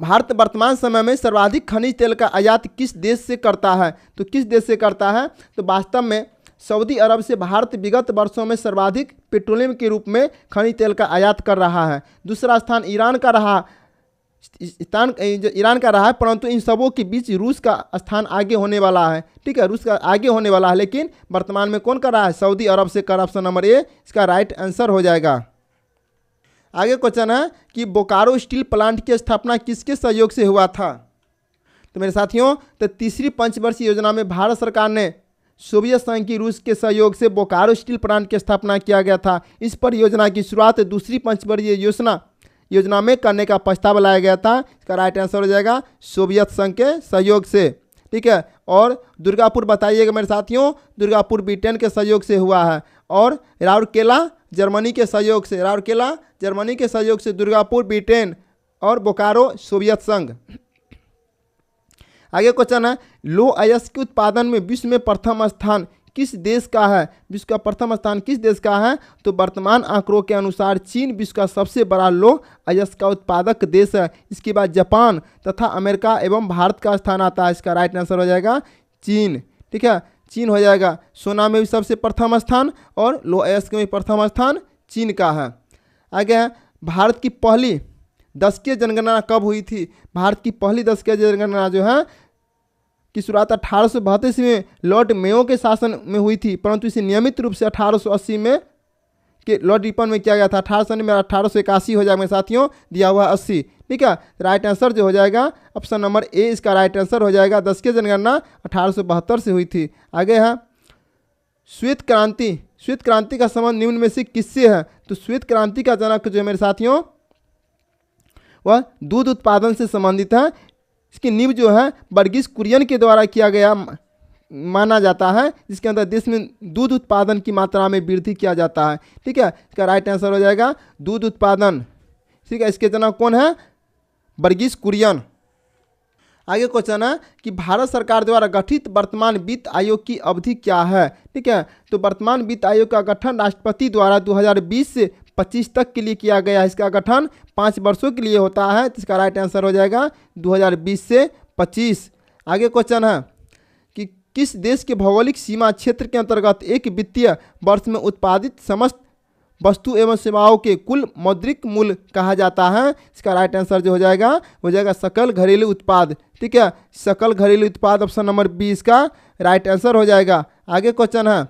भारत वर्तमान समय में सर्वाधिक खनिज तेल का आयात किस देश से करता है? तो किस देश से करता है? तो वास्तव में सऊदी अरब से भारत विगत वर्षों में सर्वाधिक पेट्रोलियम के रूप में खनिज तेल का आयात कर रहा है। दूसरा स्थान ईरान का रहा है, परंतु इन सबों के बीच रूस का स्थान आगे होने वाला है, ठीक है। रूस का आगे होने वाला है, लेकिन वर्तमान में कौन कर रहा है? सऊदी अरब से कर। ऑप्शन नंबर ए इसका राइट आंसर हो जाएगा। आगे क्वेश्चन है कि बोकारो स्टील प्लांट की स्थापना किसके सहयोग से हुआ था? तो मेरे साथियों, तो तीसरी पंचवर्षीय योजना में भारत सरकार ने सोवियत संघ की रूस के सहयोग से बोकारो स्टील प्लांट की स्थापना किया गया था। इस परियोजना की शुरुआत दूसरी पंचवर्षीय योजना में करने का प्रस्ताव लाया गया था। इसका राइट आंसर हो जाएगा सोवियत संघ के सहयोग से, ठीक है। और दुर्गापुर बताइएगा मेरे साथियों, दुर्गापुर ब्रिटेन के सहयोग से हुआ है। और राउरकेला जर्मनी के सहयोग से, दुर्गापुर ब्रिटेन और बोकारो सोवियत संघ। आगे क्वेश्चन है, लौह अयस्क के उत्पादन में विश्व में प्रथम स्थान किस देश का है? विश्व का प्रथम स्थान किस देश का है? तो वर्तमान आंकड़ों के अनुसार चीन विश्व का सबसे बड़ा लौह अयस्क का उत्पादक देश है। इसके बाद जापान तथा अमेरिका एवं भारत का स्थान आता है। इसका राइट आंसर हो जाएगा चीन, ठीक है। चीन हो जाएगा। सोना में भी सबसे प्रथम स्थान और लौह अयस्क में प्रथम स्थान चीन का है। आगे है, भारत की पहली दशकीय जनगणना कब हुई थी? भारत की पहली दशकीय जनगणना जो है की शुरुआत 1832 में लॉर्ड मेयो के शासन में हुई थी, परंतु इसे नियमित रूप से 1880 में के लॉर्ड रिपन में किया गया था। 1881 हो जाएगा मेरे साथियों, दिया हुआ 80, ठीक है। राइट आंसर जो हो जाएगा ऑप्शन नंबर ए इसका राइट आंसर हो जाएगा। दशकीय जनगणना 1872 से हुई थी। आगे है श्वेत क्रांति का संबंध निम्न में से किससे है? तो श्वेत क्रांति का जनक जो है मेरे साथियों वह दूध उत्पादन से संबंधित है। इसकी नींव जो है वर्गीस कुरियन के द्वारा किया गया माना जाता है, जिसके अंदर देश में दूध उत्पादन की मात्रा में वृद्धि किया जाता है, ठीक है। इसका राइट आंसर हो जाएगा दूध उत्पादन, ठीक है। इसके जनक कौन है? वर्गीस कुरियन। आगे क्वेश्चन है कि भारत सरकार द्वारा गठित वर्तमान वित्त आयोग की अवधि क्या है? ठीक है, तो वर्तमान वित्त आयोग का गठन राष्ट्रपति द्वारा 2020 से 25 तक के लिए किया गया है। इसका गठन 5 वर्षों के लिए होता है, तो इसका राइट आंसर हो जाएगा 2020 से 25। आगे क्वेश्चन है कि किस देश के भौगोलिक सीमा क्षेत्र के अंतर्गत एक वित्तीय वर्ष में उत्पादित समस्त वस्तु एवं सेवाओं के कुल मौद्रिक मूल्य कहा जाता है? इसका राइट आंसर जो हो जाएगा सकल घरेलू उत्पाद। ठीक है, सकल घरेलू उत्पाद ऑप्शन नंबर 20 का राइट आंसर हो जाएगा। आगे क्वेश्चन है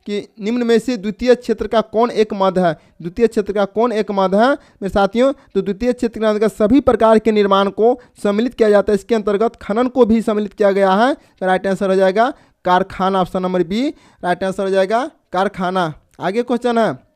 कि निम्न में से द्वितीय क्षेत्र का कौन एक मद है? द्वितीय क्षेत्र का कौन एक मद है मेरे साथियों? तो द्वितीय क्षेत्र के अंतर्गत सभी प्रकार के निर्माण को सम्मिलित किया जाता है। इसके अंतर्गत खनन को भी सम्मिलित किया गया है। तो राइट आंसर हो जाएगा कारखाना, option number B right answer हो जाएगा कारखाना। आगे क्वेश्चन है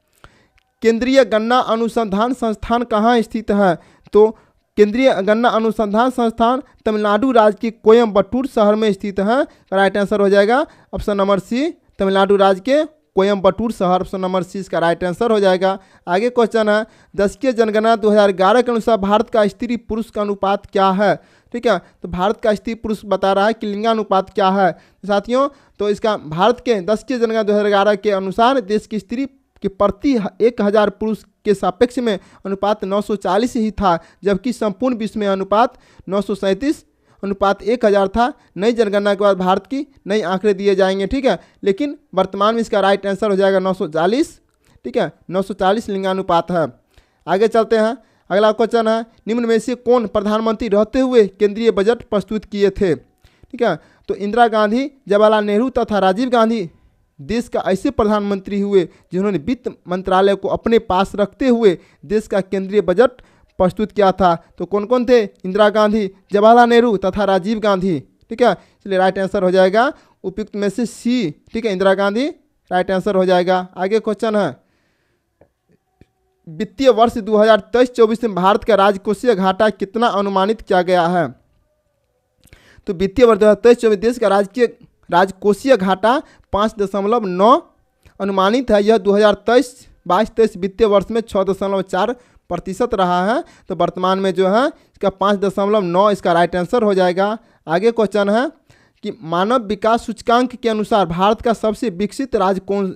केंद्रीय गन्ना अनुसंधान संस्थान कहाँ स्थित है? तो केंद्रीय गन्ना अनुसंधान संस्थान तमिलनाडु राज्य के कोयम्बटूर शहर में स्थित है। राइट आंसर हो जाएगा ऑप्शन नंबर सी तमिलनाडु राज्य के कोयम्बटूर शहर, ऑप्शन नंबर सी इसका राइट आंसर हो जाएगा। आगे क्वेश्चन है दशकीय जनगणना 2011 के अनुसार भारत का स्त्री पुरुष का अनुपात क्या है? ठीक है, तो भारत का स्त्री पुरुष बता रहा है कि लिंगानुपात क्या है साथियों? तो इसका भारत के दशकीय जनगणना 2011 के अनुसार देश की स्त्री कि प्रति 1000 पुरुष के सापेक्ष में अनुपात 940 ही था, जबकि संपूर्ण विश्व में अनुपात 937 अनुपात 1000 था। नई जनगणना के बाद भारत की नई आंकड़े दिए जाएंगे। ठीक है, लेकिन वर्तमान में इसका राइट आंसर हो जाएगा 940। ठीक है, 940 लिंगानुपात है। आगे चलते हैं, अगला क्वेश्चन है निम्न में से कौन प्रधानमंत्री रहते हुए केंद्रीय बजट प्रस्तुत किए थे? ठीक है, तो इंदिरा गांधी, जवाहरलाल नेहरू तथा राजीव गांधी देश का ऐसे प्रधानमंत्री हुए जिन्होंने वित्त मंत्रालय को अपने पास रखते हुए देश का केंद्रीय बजट प्रस्तुत किया था। तो कौन कौन थे? इंदिरा गांधी, जवाहरलाल नेहरू तथा राजीव गांधी। ठीक है, इसलिए राइट आंसर हो जाएगा उपयुक्त में से सी, ठीक है, इंदिरा गांधी राइट आंसर हो जाएगा। आगे क्वेश्चन है, वित्तीय वर्ष 2023-24 में भारत का राजकोषीय घाटा कितना अनुमानित किया गया है? तो वित्तीय वर्ष 2023-24 देश का राजकोषीय घाटा 5.9 अनुमानित है। यह 2023-22 वित्तीय वर्ष में 6.4% रहा है। तो वर्तमान में जो है इसका 5.9 इसका राइट आंसर हो जाएगा। आगे क्वेश्चन है कि मानव विकास सूचकांक के अनुसार भारत का सबसे विकसित राज्य कौन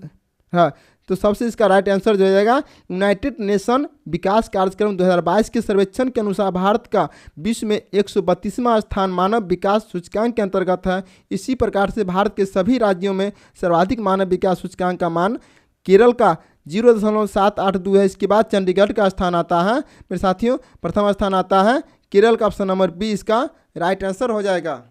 है? तो सबसे इसका राइट आंसर जो हो जाएगा यूनाइटेड नेशन विकास कार्यक्रम 2022 के सर्वेक्षण के अनुसार भारत का विश्व में 132वां स्थान मानव विकास सूचकांक के अंतर्गत है। इसी प्रकार से भारत के सभी राज्यों में सर्वाधिक मानव विकास सूचकांक का मान केरल का 0.782 है। इसके बाद चंडीगढ़ का स्थान आता है। मेरे साथियों, प्रथम स्थान आता है केरल का, ऑप्शन नंबर बी इसका राइट आंसर हो जाएगा।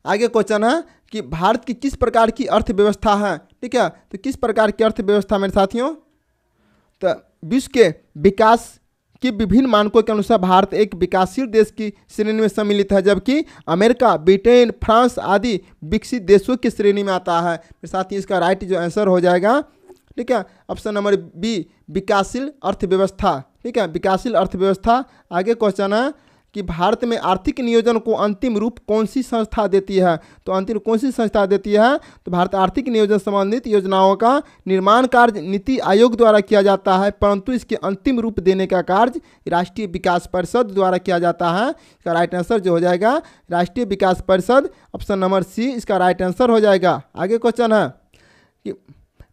आगे क्वेश्चन है कि भारत की किस प्रकार की अर्थव्यवस्था है? ठीक है, तो किस प्रकार की अर्थव्यवस्था मेरे साथियों? तो विश्व के विकास के विभिन्न मानकों के अनुसार भारत एक विकासशील देश की श्रेणी में सम्मिलित है, जबकि अमेरिका, ब्रिटेन, फ्रांस आदि विकसित देशों की श्रेणी में आता है। मेरे साथियों, इसका राइट जो आंसर हो जाएगा, ठीक है, ऑप्शन नंबर बी विकासशील अर्थव्यवस्था। ठीक है, विकासशील अर्थव्यवस्था। आगे क्वेश्चन है कि भारत में आर्थिक नियोजन को अंतिम रूप कौन सी संस्था देती है? तो अंतिम कौन सी संस्था देती है? तो भारत आर्थिक नियोजन संबंधित योजनाओं का निर्माण कार्य नीति आयोग द्वारा किया जाता है, परंतु इसके अंतिम रूप देने का कार्य राष्ट्रीय विकास परिषद द्वारा किया जाता है। इसका राइट आंसर जो हो जाएगा राष्ट्रीय विकास परिषद, ऑप्शन नंबर सी इसका राइट आंसर हो जाएगा। आगे क्वेश्चन है कि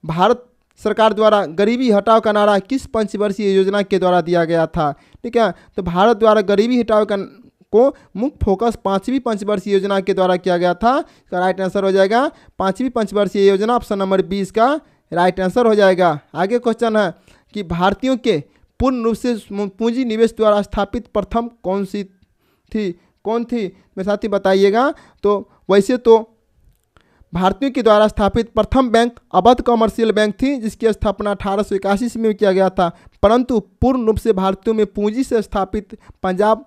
भारत सरकार द्वारा गरीबी हटाओ का नारा किस पंचवर्षीय योजना के द्वारा दिया गया था? ठीक है, तो भारत द्वारा गरीबी हटाओ को मुख्य फोकस 5वीं पंचवर्षीय योजना के द्वारा किया गया था। इसका राइट आंसर हो जाएगा 5वीं पंचवर्षीय योजना, ऑप्शन नंबर बी इसका राइट आंसर हो जाएगा। आगे क्वेश्चन है कि भारतीयों के पूर्ण रूप से पूंजी निवेश द्वारा स्थापित प्रथम कौन थी? मेरे साथी बताइएगा। तो वैसे तो भारतीयों के द्वारा स्थापित प्रथम बैंक अवध कमर्शियल बैंक थी, जिसकी स्थापना 1881 ईस्वी में किया गया था, परंतु पूर्ण रूप से भारतीयों में पूंजी से स्थापित पंजाब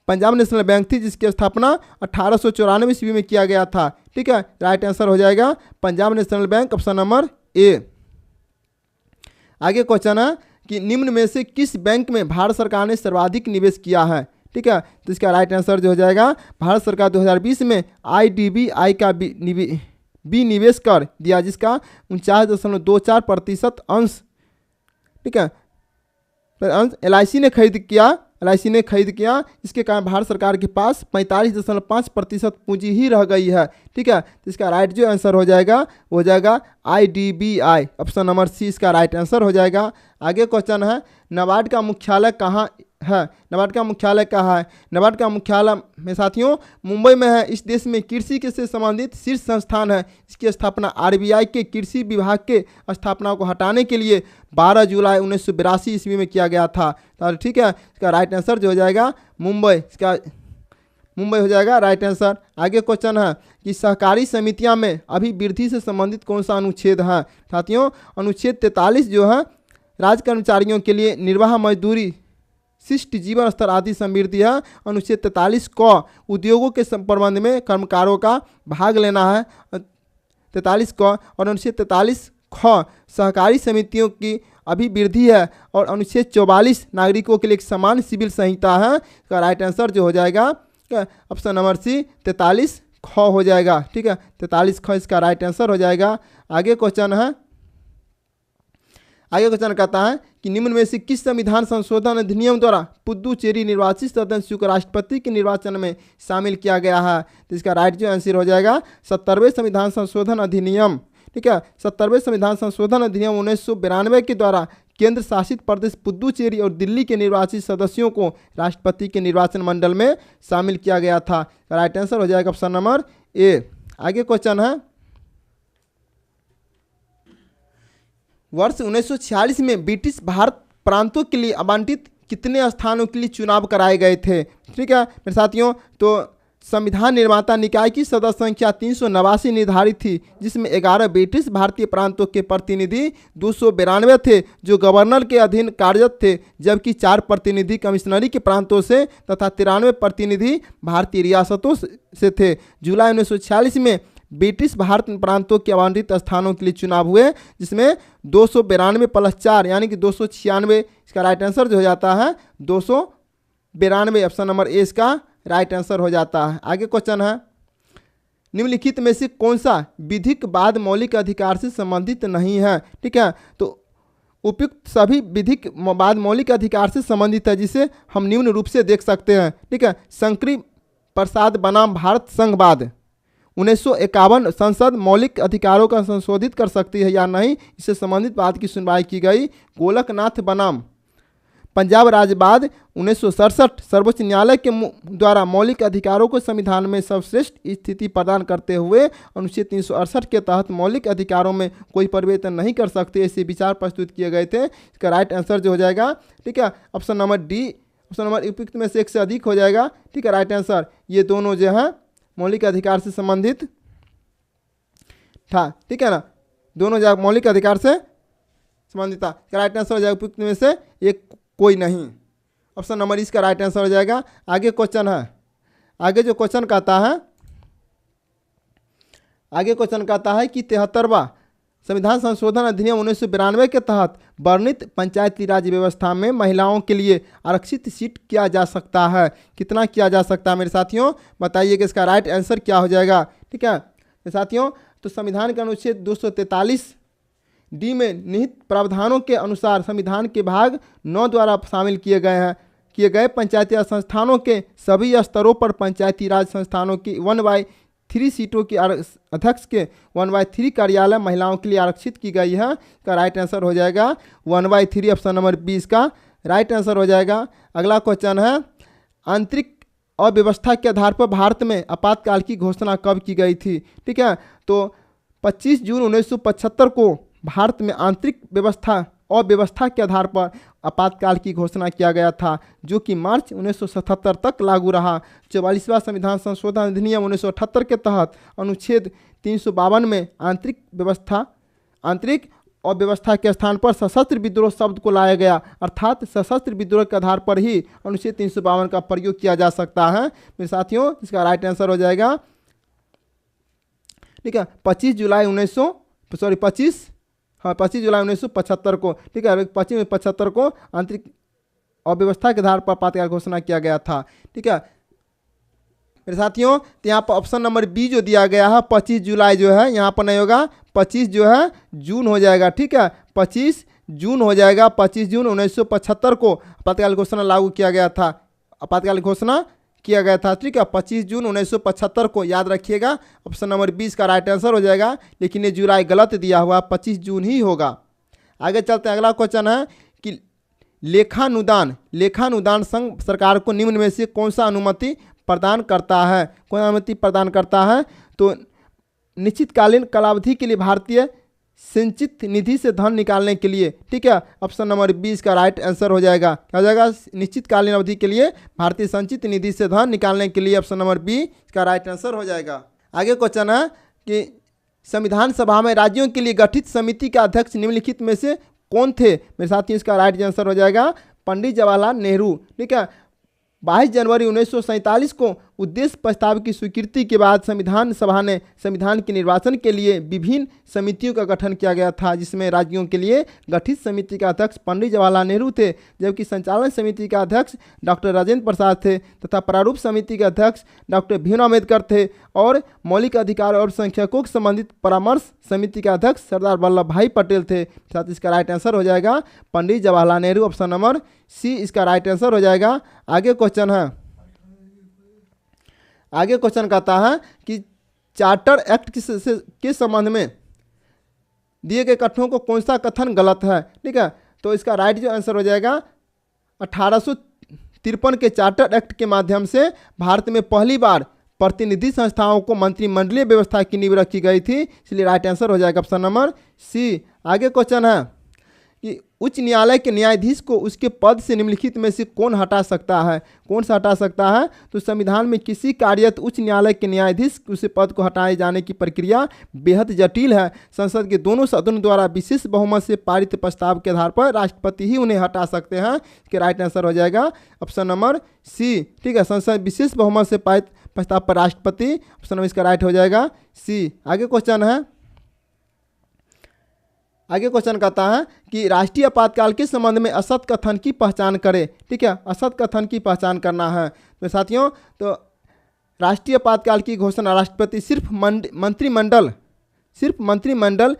नेशनल बैंक थी, जिसकी स्थापना 1894 ईस्वी में किया गया था। ठीक है, राइट आंसर हो जाएगा Punjab national bank, option number ए। आगे क्वेश्चन है कि निम्न में से किस बैंक में भारत सरकार ने सर्वाधिक निवेश किया है? ठीक है, तो इसका राइट आंसर जो हो जाएगा भारत सरकार 2020 में IDBI का भी निवेश कर दिया, जिसका 49.24% अंश, ठीक है, अंश LIC ने खरीद किया। इसके कारण भारत सरकार के पास 45.5% पूंजी ही रह गई है। ठीक है, तो इसका राइट जो आंसर हो जाएगा वो हो जाएगा IDBI, ऑप्शन नंबर सी इसका राइट आंसर हो जाएगा। आगे क्वेश्चन है नाबार्ड का मुख्यालय कहाँ है? नाबार्ड का मुख्यालय कहाँ है? नाबार्ड का मुख्यालय में साथियों मुंबई में है। इस देश में कृषि के से संबंधित शीर्ष संस्थान है। इसकी स्थापना RBI के कृषि विभाग के स्थापना को हटाने के लिए 12 जुलाई 1982 ईस्वी में किया गया था। तो ठीक है, इसका राइट आंसर जो हो जाएगा मुंबई, इसका मुंबई हो जाएगा राइट आंसर। आगे क्वेश्चन है कि सहकारी समितियां में अभिवृद्धि से संबंधित कौन सा अनुच्छेद है? साथियों, अनुच्छेद 43 जो है राज्य कर्मचारियों के लिए निर्वाह मजदूरी, शिष्ट जीवन स्तर आदि समृद्धि है। अनुच्छेद 43 को उद्योगों के संबंध में कर्मकारों का भाग लेना है 43 को, और अनुच्छेद 43 ख सहकारी समितियों की अभिवृद्धि है, और अनुच्छेद 44 नागरिकों के लिए एक समान सिविल संहिता है। इसका राइट आंसर जो हो जाएगा ऑप्शन नंबर सी 43 ख हो जाएगा। ठीक है, 43 ख इसका राइट आंसर हो जाएगा। आगे क्वेश्चन है, आगे क्वेश्चन कहता है कि निम्न में से किस संविधान संशोधन अधिनियम द्वारा पुदुचेरी निर्वाचित सदस्य को राष्ट्रपति के निर्वाचन में शामिल किया गया है? तो इसका राइट जो आंसर हो जाएगा 70वें संविधान संशोधन अधिनियम। ठीक है, 70वें संविधान संशोधन अधिनियम 1992 के द्वारा केंद्र शासित प्रदेश पुदुचेरी और दिल्ली के निर्वाचित सदस्यों को राष्ट्रपति के निर्वाचन मंडल में शामिल किया गया था। राइट आंसर हो जाएगा ऑप्शन नंबर ए। आगे क्वेश्चन है, वर्ष 1946 में ब्रिटिश भारत प्रांतों के लिए आवंटित कितने स्थानों के लिए चुनाव कराए गए थे? ठीक है मेरे साथियों, तो संविधान निर्माता निकाय की सदस्य संख्या 389 निर्धारित थी, जिसमें 11 ब्रिटिश भारतीय प्रांतों के प्रतिनिधि 292 थे जो गवर्नर के अधीन कार्यरत थे, जबकि 4 प्रतिनिधि कमिश्नरी के प्रांतों से तथा 93 प्रतिनिधि भारतीय रियासतों से थे। जुलाई 1946 में ब्रिटिश भारत प्रांतों के आवंटित स्थानों के लिए चुनाव हुए, जिसमें 292 + 4 यानी कि 296। इसका राइट आंसर जो हो जाता है 292, ऑप्शन नंबर ए इसका राइट आंसर हो जाता है। आगे क्वेश्चन है, निम्नलिखित में से कौन सा विधिक बाद मौलिक अधिकार से संबंधित नहीं है? ठीक है, तो उपयुक्त सभी विधिक बाद मौलिक अधिकार से संबंधित है, जिसे हम निम्न रूप से देख सकते हैं। ठीक है, शंकरी प्रसाद बनाम भारत संघवाद 1951 संसद मौलिक अधिकारों का संशोधित कर सकती है या नहीं, इससे संबंधित बात की सुनवाई की गई। गोलकनाथ बनाम पंजाब राज्यवाद 1967 सर्वोच्च न्यायालय के द्वारा मौलिक अधिकारों को संविधान में सर्वश्रेष्ठ स्थिति प्रदान करते हुए अनुच्छेद 368 के तहत मौलिक अधिकारों में कोई परिवर्तन नहीं कर सकते, ऐसे विचार प्रस्तुत किए गए थे। इसका राइट आंसर जो हो जाएगा, ठीक है, option number D, option number उपयुक्त में से एक से अधिक हो जाएगा। ठीक है, राइट आंसर ये दोनों जो है मौलिक अधिकार से संबंधित था। ठीक है ना, दोनों जो मौलिक अधिकार से संबंधित था। राइट आंसर हो जाएगा उपयुक्त में से एक कोई नहीं, ऑप्शन नंबर इसका राइट आंसर हो जाएगा। आगे क्वेश्चन है, आगे जो क्वेश्चन कहता है, आगे क्वेश्चन कहता है कि 73वां संविधान संशोधन अधिनियम 1992 के तहत वर्णित पंचायती राज व्यवस्था में महिलाओं के लिए आरक्षित सीट किया जा सकता है, कितना किया जा सकता है मेरे साथियों, बताइए कि इसका राइट आंसर क्या हो जाएगा। ठीक है मेरे साथियों, तो संविधान के अनुच्छेद 243 डी में निहित प्रावधानों के अनुसार संविधान के भाग 9 द्वारा शामिल किए गए पंचायती राज संस्थानों के सभी स्तरों पर पंचायती राज संस्थानों की 1/3 सीटों की अध्यक्ष के 1/3 कार्यालय महिलाओं के लिए आरक्षित की गई है। इसका राइट आंसर हो जाएगा 1/3, ऑप्शन नंबर 20 का राइट आंसर हो जाएगा। अगला क्वेश्चन है, आंतरिक अव्यवस्था के आधार पर भारत में आपातकाल की घोषणा कब की गई थी? ठीक है, तो 25 जून 1975 को भारत में आंतरिक अव्यवस्था के आधार पर आपातकाल की घोषणा किया गया था, जो कि मार्च 1977 तक लागू रहा। 44वां संविधान संशोधन अधिनियम 1978 के तहत अनुच्छेद 352 में आंतरिक अव्यवस्था के स्थान पर सशस्त्र विद्रोह शब्द को लाया गया, अर्थात सशस्त्र विद्रोह के आधार पर ही अनुच्छेद 352 का प्रयोग किया जा सकता है। मेरे साथियों, इसका राइट आंसर हो जाएगा, ठीक है, 25 जुलाई 1975 को। ठीक है, 25/75 को आंतरिक अव्यवस्था के आधार पर आपातकाल घोषणा किया गया था। ठीक है मेरे साथियों, तो यहाँ पर ऑप्शन नंबर बी जो दिया गया है 25 जुलाई जो है यहाँ पर नहीं होगा, 25 जो है जून हो जाएगा। ठीक है, 25 जून हो जाएगा। 25 जून 1975 को आपातकाल घोषणा लागू किया गया था, आपातकाल घोषणा किया गया था। ठीक है, 25 जून 1975 को याद रखिएगा, ऑप्शन नंबर 20 का राइट आंसर हो जाएगा, लेकिन ये जुलाई गलत दिया हुआ, 25 जून ही होगा। आगे चलते हैं, अगला क्वेश्चन है कि लेखानुदान संघ सरकार को निम्न में से कौन सा अनुमति प्रदान करता है? कौन अनुमति प्रदान करता है? तो निश्चितकालीन कालावधि के लिए भारतीय संचित निधि से धन निकालने के लिए। ठीक है, ऑप्शन नंबर 20 का राइट आंसर हो जाएगा, क्या हो जाएगा, निश्चितकालीन अवधि के लिए भारतीय संचित निधि से धन निकालने के लिए, ऑप्शन नंबर बी का राइट आंसर हो जाएगा। आगे क्वेश्चन है कि संविधान सभा में राज्यों के लिए गठित समिति का अध्यक्ष निम्नलिखित में से कौन थे? मेरे साथियों, इसका राइट आंसर हो जाएगा पंडित जवाहरलाल नेहरू। ठीक है, 22 जनवरी 1947 को उद्देश्य प्रस्ताव की स्वीकृति के बाद संविधान सभा ने संविधान के निर्वाचन के लिए विभिन्न समितियों का गठन किया गया था, जिसमें राज्यों के लिए गठित समिति का अध्यक्ष पंडित जवाहरलाल नेहरू थे, जबकि संचालन समिति का अध्यक्ष डॉक्टर राजेंद्र प्रसाद थे तथा प्रारूप समिति के अध्यक्ष डॉक्टर भीमराव अम्बेडकर थे, और मौलिक अधिकार और संख्यकों से संबंधित परामर्श समिति के अध्यक्ष सरदार वल्लभ भाई पटेल थे। साथ इसका राइट आंसर हो जाएगा Pandit Jawaharlal Nehru, option number C इसका राइट आंसर हो जाएगा। आगे क्वेश्चन है, आगे क्वेश्चन कहता है कि चार्टर एक्ट के संबंध में दिए गए कथनों को कौन सा कथन गलत है? ठीक है, तो इसका राइट जो आंसर हो जाएगा 1853 के चार्टर एक्ट के माध्यम से भारत में पहली बार प्रतिनिधि संस्थाओं को मंत्रिमंडलीय व्यवस्था की नींव रखी गई थी, इसलिए राइट आंसर हो जाएगा ऑप्शन नंबर सी। आगे क्वेश्चन है कि उच्च न्यायालय के न्यायाधीश को उसके पद से निम्नलिखित में से कौन हटा सकता है? कौन सा हटा सकता है? तो संविधान में किसी कार्यरत उच्च न्यायालय के न्यायाधीश उसे पद को हटाए जाने की प्रक्रिया बेहद जटिल है। संसद के दोनों सदनों द्वारा विशेष बहुमत से पारित प्रस्ताव के आधार पर राष्ट्रपति ही उन्हें हटा सकते हैं। इसके राइट आंसर हो जाएगा ऑप्शन नंबर सी। ठीक है, संसद विशेष बहुमत से पारित प्रस्ताव पर राष्ट्रपति, ऑप्शन नंबर इसका राइट हो जाएगा सी। आगे क्वेश्चन है, आगे क्वेश्चन कहता है कि राष्ट्रीय आपातकाल के संबंध में असत कथन की पहचान करें। ठीक है, असत कथन की पहचान करना है। तो साथियों, तो राष्ट्रीय आपातकाल की घोषणा राष्ट्रपति सिर्फ मंत्रिमंडल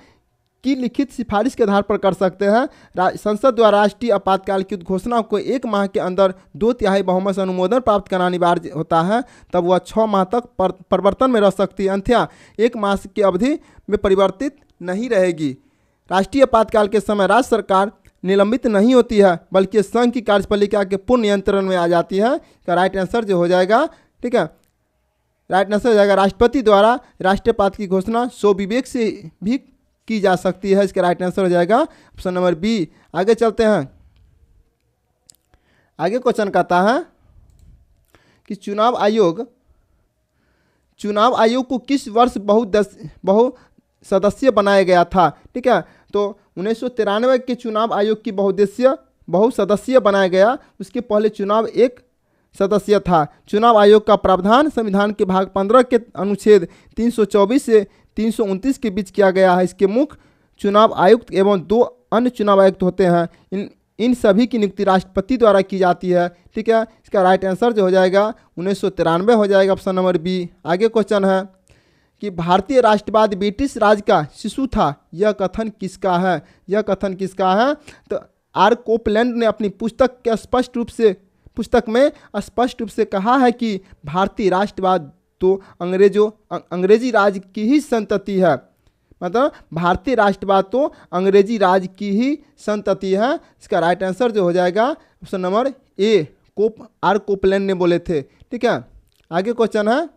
की लिखित सिफारिश के आधार पर कर सकते हैं। संसद द्वारा राष्ट्रीय आपातकाल की घोषणा को 1 माह के अंदर 2/3 बहुमत से अनुमोदन प्राप्त करना अनिवार्य होता है, तब वह 6 माह तक परिवर्तन में रह सकती है, अन्यथा 1 माह की अवधि में परिवर्तित नहीं रहेगी। राष्ट्रीय आपातकाल के समय राज्य सरकार निलंबित नहीं होती है, बल्कि संघ की कार्यपालिका के पूर्ण नियंत्रण में आ जाती है। इसका राइट आंसर जो हो जाएगा, ठीक है, राइट आंसर हो जाएगा राष्ट्रपति द्वारा राष्ट्रीय आपात की घोषणा स्वविवेक से भी की जा सकती है। इसका राइट आंसर हो जाएगा ऑप्शन नंबर बी। आगे चलते हैं, आगे क्वेश्चन कहता है कि चुनाव आयोग को किस वर्ष बहु सदस्य बनाया गया था? ठीक है, तो 1993 के चुनाव आयोग की बहुसदस्यीय बनाया गया। उसके पहले चुनाव एक सदस्य था। चुनाव आयोग का प्रावधान संविधान के भाग 15 के अनुच्छेद 324 से 329 के बीच किया गया है। इसके मुख्य चुनाव आयुक्त एवं 2 अन्य चुनाव आयुक्त होते हैं। इन सभी की नियुक्ति राष्ट्रपति द्वारा की जाती है। ठीक है, इसका राइट आंसर जो हो जाएगा 1993 हो जाएगा, ऑप्शन नंबर बी। आगे क्वेश्चन है कि भारतीय राष्ट्रवाद ब्रिटिश राज का शिशु था, यह कथन किसका है? यह कथन किसका है? तो आर कोपलैंड ने अपनी पुस्तक में स्पष्ट रूप से कहा है कि भारतीय राष्ट्रवाद तो अंग्रेजी राज की ही संतति है। मतलब भारतीय राष्ट्रवाद तो अंग्रेजी राज की ही संतति है। इसका राइट आंसर जो हो जाएगा option number A, R Coupland ने बोले थे। ठीक है, आगे क्वेश्चन है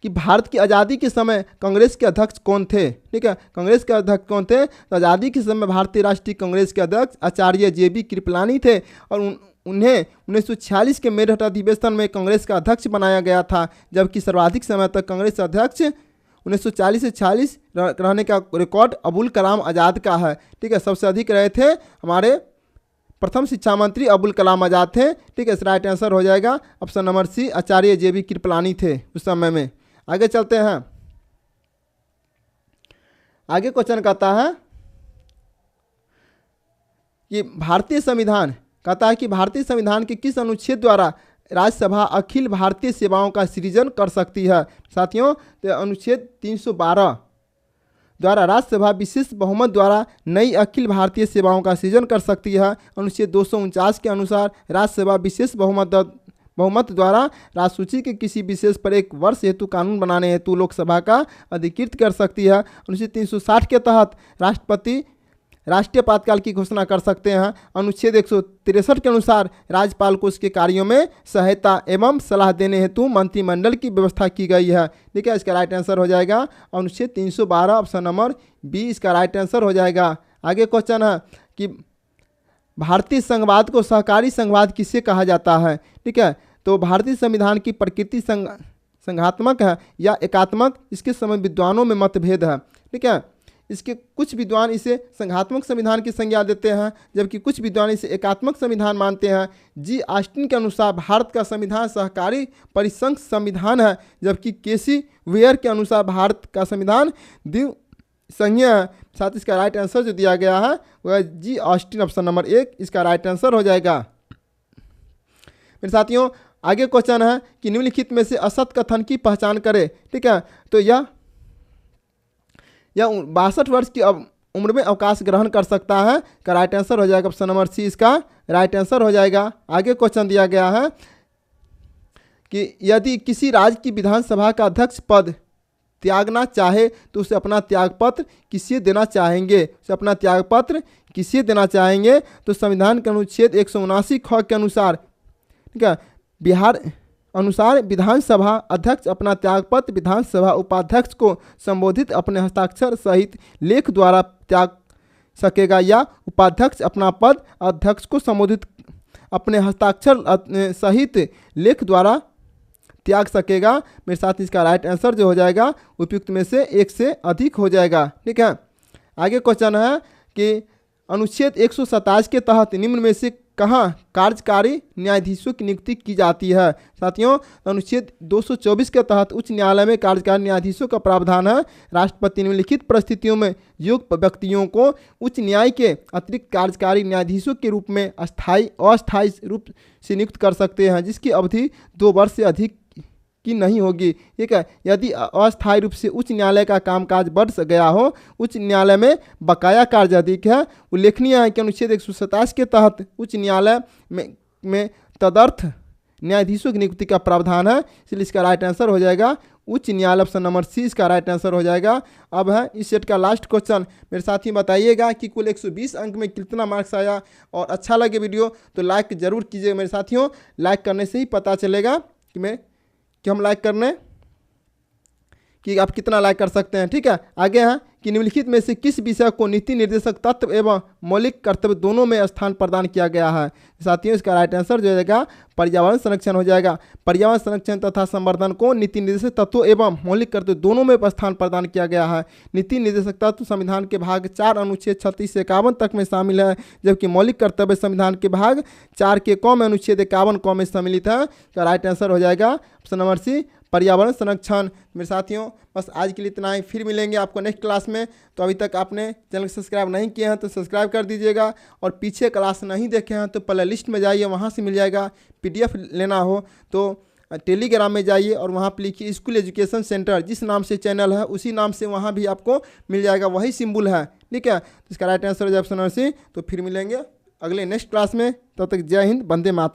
कि भारत की आज़ादी के समय कांग्रेस के अध्यक्ष कौन थे? ठीक है, कांग्रेस के अध्यक्ष कौन थे? तो आज़ादी के समय भारतीय राष्ट्रीय कांग्रेस के अध्यक्ष आचार्य JB कृपलानी थे और उन्हें 1946 के मेरठ अधिवेशन में कांग्रेस का अध्यक्ष बनाया गया था, जबकि सर्वाधिक समय तक कांग्रेस अध्यक्ष 1940 से 46 रहने का रिकॉर्ड अबुल कलाम आज़ाद का है। ठीक है, सबसे अधिक रहे थे हमारे प्रथम शिक्षा मंत्री अबुल कलाम आज़ाद थे। ठीक है, इस राइट आंसर हो जाएगा ऑप्शन नंबर सी, आचार्य JB कृपलानी थे उस समय में। आगे चलते हैं, आगे क्वेश्चन कहता है कि भारतीय संविधान के किस अनुच्छेद द्वारा राज्यसभा अखिल भारतीय सेवाओं का सृजन कर सकती है? साथियों, तो अनुच्छेद 312 द्वारा राज्यसभा विशेष बहुमत द्वारा नई अखिल भारतीय सेवाओं का सृजन कर सकती है। अनुच्छेद 249 के अनुसार राज्यसभा विशेष बहुमत द्वारा राजसूची के किसी विशेष पर 1 वर्ष हेतु कानून बनाने हेतु लोकसभा का अधिकृत कर सकती है। अनुच्छेद 360 के तहत राष्ट्रपति राष्ट्रीय आपातकाल की घोषणा कर सकते हैं। अनुच्छेद 163 के अनुसार राज्यपाल को उसके कार्यों में सहायता एवं सलाह देने हेतु मंत्रिमंडल की व्यवस्था की गई है। ठीक है, इसका राइट आंसर हो जाएगा अनुच्छेद 312, ऑप्शन नंबर बी, इसका राइट आंसर हो जाएगा। आगे क्वेश्चन है कि भारतीय संघवाद को सहकारी संघवाद किसे कहा जाता है? ठीक है, तो भारतीय संविधान की प्रकृति संघात्मक है या एकात्मक, इसके समय विद्वानों में मतभेद है। ठीक है, इसके कुछ विद्वान इसे संघात्मक संविधान की संज्ञा देते हैं, जबकि कुछ विद्वान इसे एकात्मक संविधान मानते हैं। जी ऑस्टिन के अनुसार भारत का संविधान सहकारी परिसंघ संविधान है, जबकि केसी वेयर के अनुसार भारत का संविधान द्विसंघीय है। साथ इसका राइट आंसर जो दिया गया है वह जी ऑस्टिन, ऑप्शन नंबर 1, इसका राइट आंसर हो जाएगा। मेरे साथियों, आगे क्वेश्चन है कि निम्नलिखित में से असत कथन की पहचान करें। ठीक है, तो यह 62 वर्ष की उम्र में अवकाश ग्रहण कर सकता है का राइट आंसर हो जाएगा ऑप्शन नंबर सी, इसका राइट आंसर हो जाएगा। आगे क्वेश्चन दिया गया है कि यदि किसी राज्य की विधानसभा का अध्यक्ष पद त्यागना चाहे तो उसे अपना त्यागपत्र किसे देना चाहेंगे? तो संविधान के अनुच्छेद 179 ख के अनुसार, ठीक है, विधानसभा अध्यक्ष अपना त्यागपत्र विधानसभा उपाध्यक्ष को संबोधित अपने हस्ताक्षर सहित लेख द्वारा त्याग सकेगा या उपाध्यक्ष अपना पद अध्यक्ष को संबोधित अपने हस्ताक्षर सहित लेख द्वारा त्याग सकेगा। मेरे साथ इसका राइट आंसर जो हो जाएगा उपयुक्त में से एक से अधिक हो जाएगा। ठीक है, आगे क्वेश्चन है कि अनुच्छेद 127 के तहत निम्न में से कहाँ कार्यकारी न्यायाधीशों की नियुक्ति की जाती है। साथियों, अनुच्छेद 224 के तहत उच्च न्यायालय में कार्यकारी न्यायाधीशों का प्रावधान है। राष्ट्रपति निम्नलिखित परिस्थितियों में योग्य व्यक्तियों को उच्च न्याय के अतिरिक्त कार्यकारी न्यायाधीशों के रूप में अस्थायी रूप से नियुक्त कर सकते हैं, जिसकी अवधि 2 वर्ष से अधिक की नहीं होगी। ठीक है, यदि अस्थायी रूप से उच्च न्यायालय का कामकाज बढ़ गया हो, उच्च न्यायालय में बकाया कार्य अधिक है, उल्लेखनीय है कि अनुच्छेद 127 के तहत उच्च न्यायालय में तदर्थ न्यायाधीशों की नियुक्ति का प्रावधान है, इसलिए इसका राइट आंसर हो जाएगा उच्च न्यायालय, ऑप्शन नंबर सी इसका राइट आंसर हो जाएगा। अब है इस सेट का लास्ट क्वेश्चन। मेरे साथी बताइएगा कि कुल 120 अंक में कितना मार्क्स आया, और अच्छा लगे वीडियो तो लाइक जरूर कीजिएगा मेरे साथियों। लाइक करने से ही पता चलेगा कि हम लाइक करने कि आप कितना लाइक कर सकते हैं। ठीक है, आगे है कि निम्नलिखित में से किस विषय को नीति निर्देशक तत्व एवं मौलिक कर्तव्य दोनों में स्थान प्रदान किया गया है। साथियों, इसका राइट आंसर जो हो जाएगा पर्यावरण संरक्षण हो जाएगा। पर्यावरण संरक्षण तथा संवर्धन को नीति निर्देशक तत्वों एवं मौलिक कर्तव्य दोनों में स्थान प्रदान किया गया है। नीति निर्देशक तत्व संविधान के भाग 4 अनुच्छेद 36 से 51 तक में शामिल है, जबकि मौलिक कर्तव्य संविधान के भाग 4 के क में अनुच्छेद 51 क में सम्मिलित है। इसका राइट आंसर हो जाएगा ऑप्शन नंबर सी पर्यावरण संरक्षण। मेरे साथियों, बस आज के लिए इतना ही, फिर मिलेंगे आपको नेक्स्ट क्लास में। तो अभी तक आपने चैनल को सब्सक्राइब नहीं किए हैं तो सब्सक्राइब कर दीजिएगा, और पीछे क्लास नहीं देखे हैं तो प्ले लिस्ट में जाइए, वहाँ से मिल जाएगा। PDF लेना हो तो टेलीग्राम में जाइए और वहाँ पर लिखिए स्कूल एजुकेशन सेंटर, जिस नाम से चैनल है उसी नाम से वहाँ भी आपको मिल जाएगा, वही सिंबल है। ठीक है, तो इसका राइट आंसर हो जाए ऑप्शन नंबर सी। तो फिर मिलेंगे अगले नेक्स्ट क्लास में, तब तक जय हिंद, वंदे मातरम।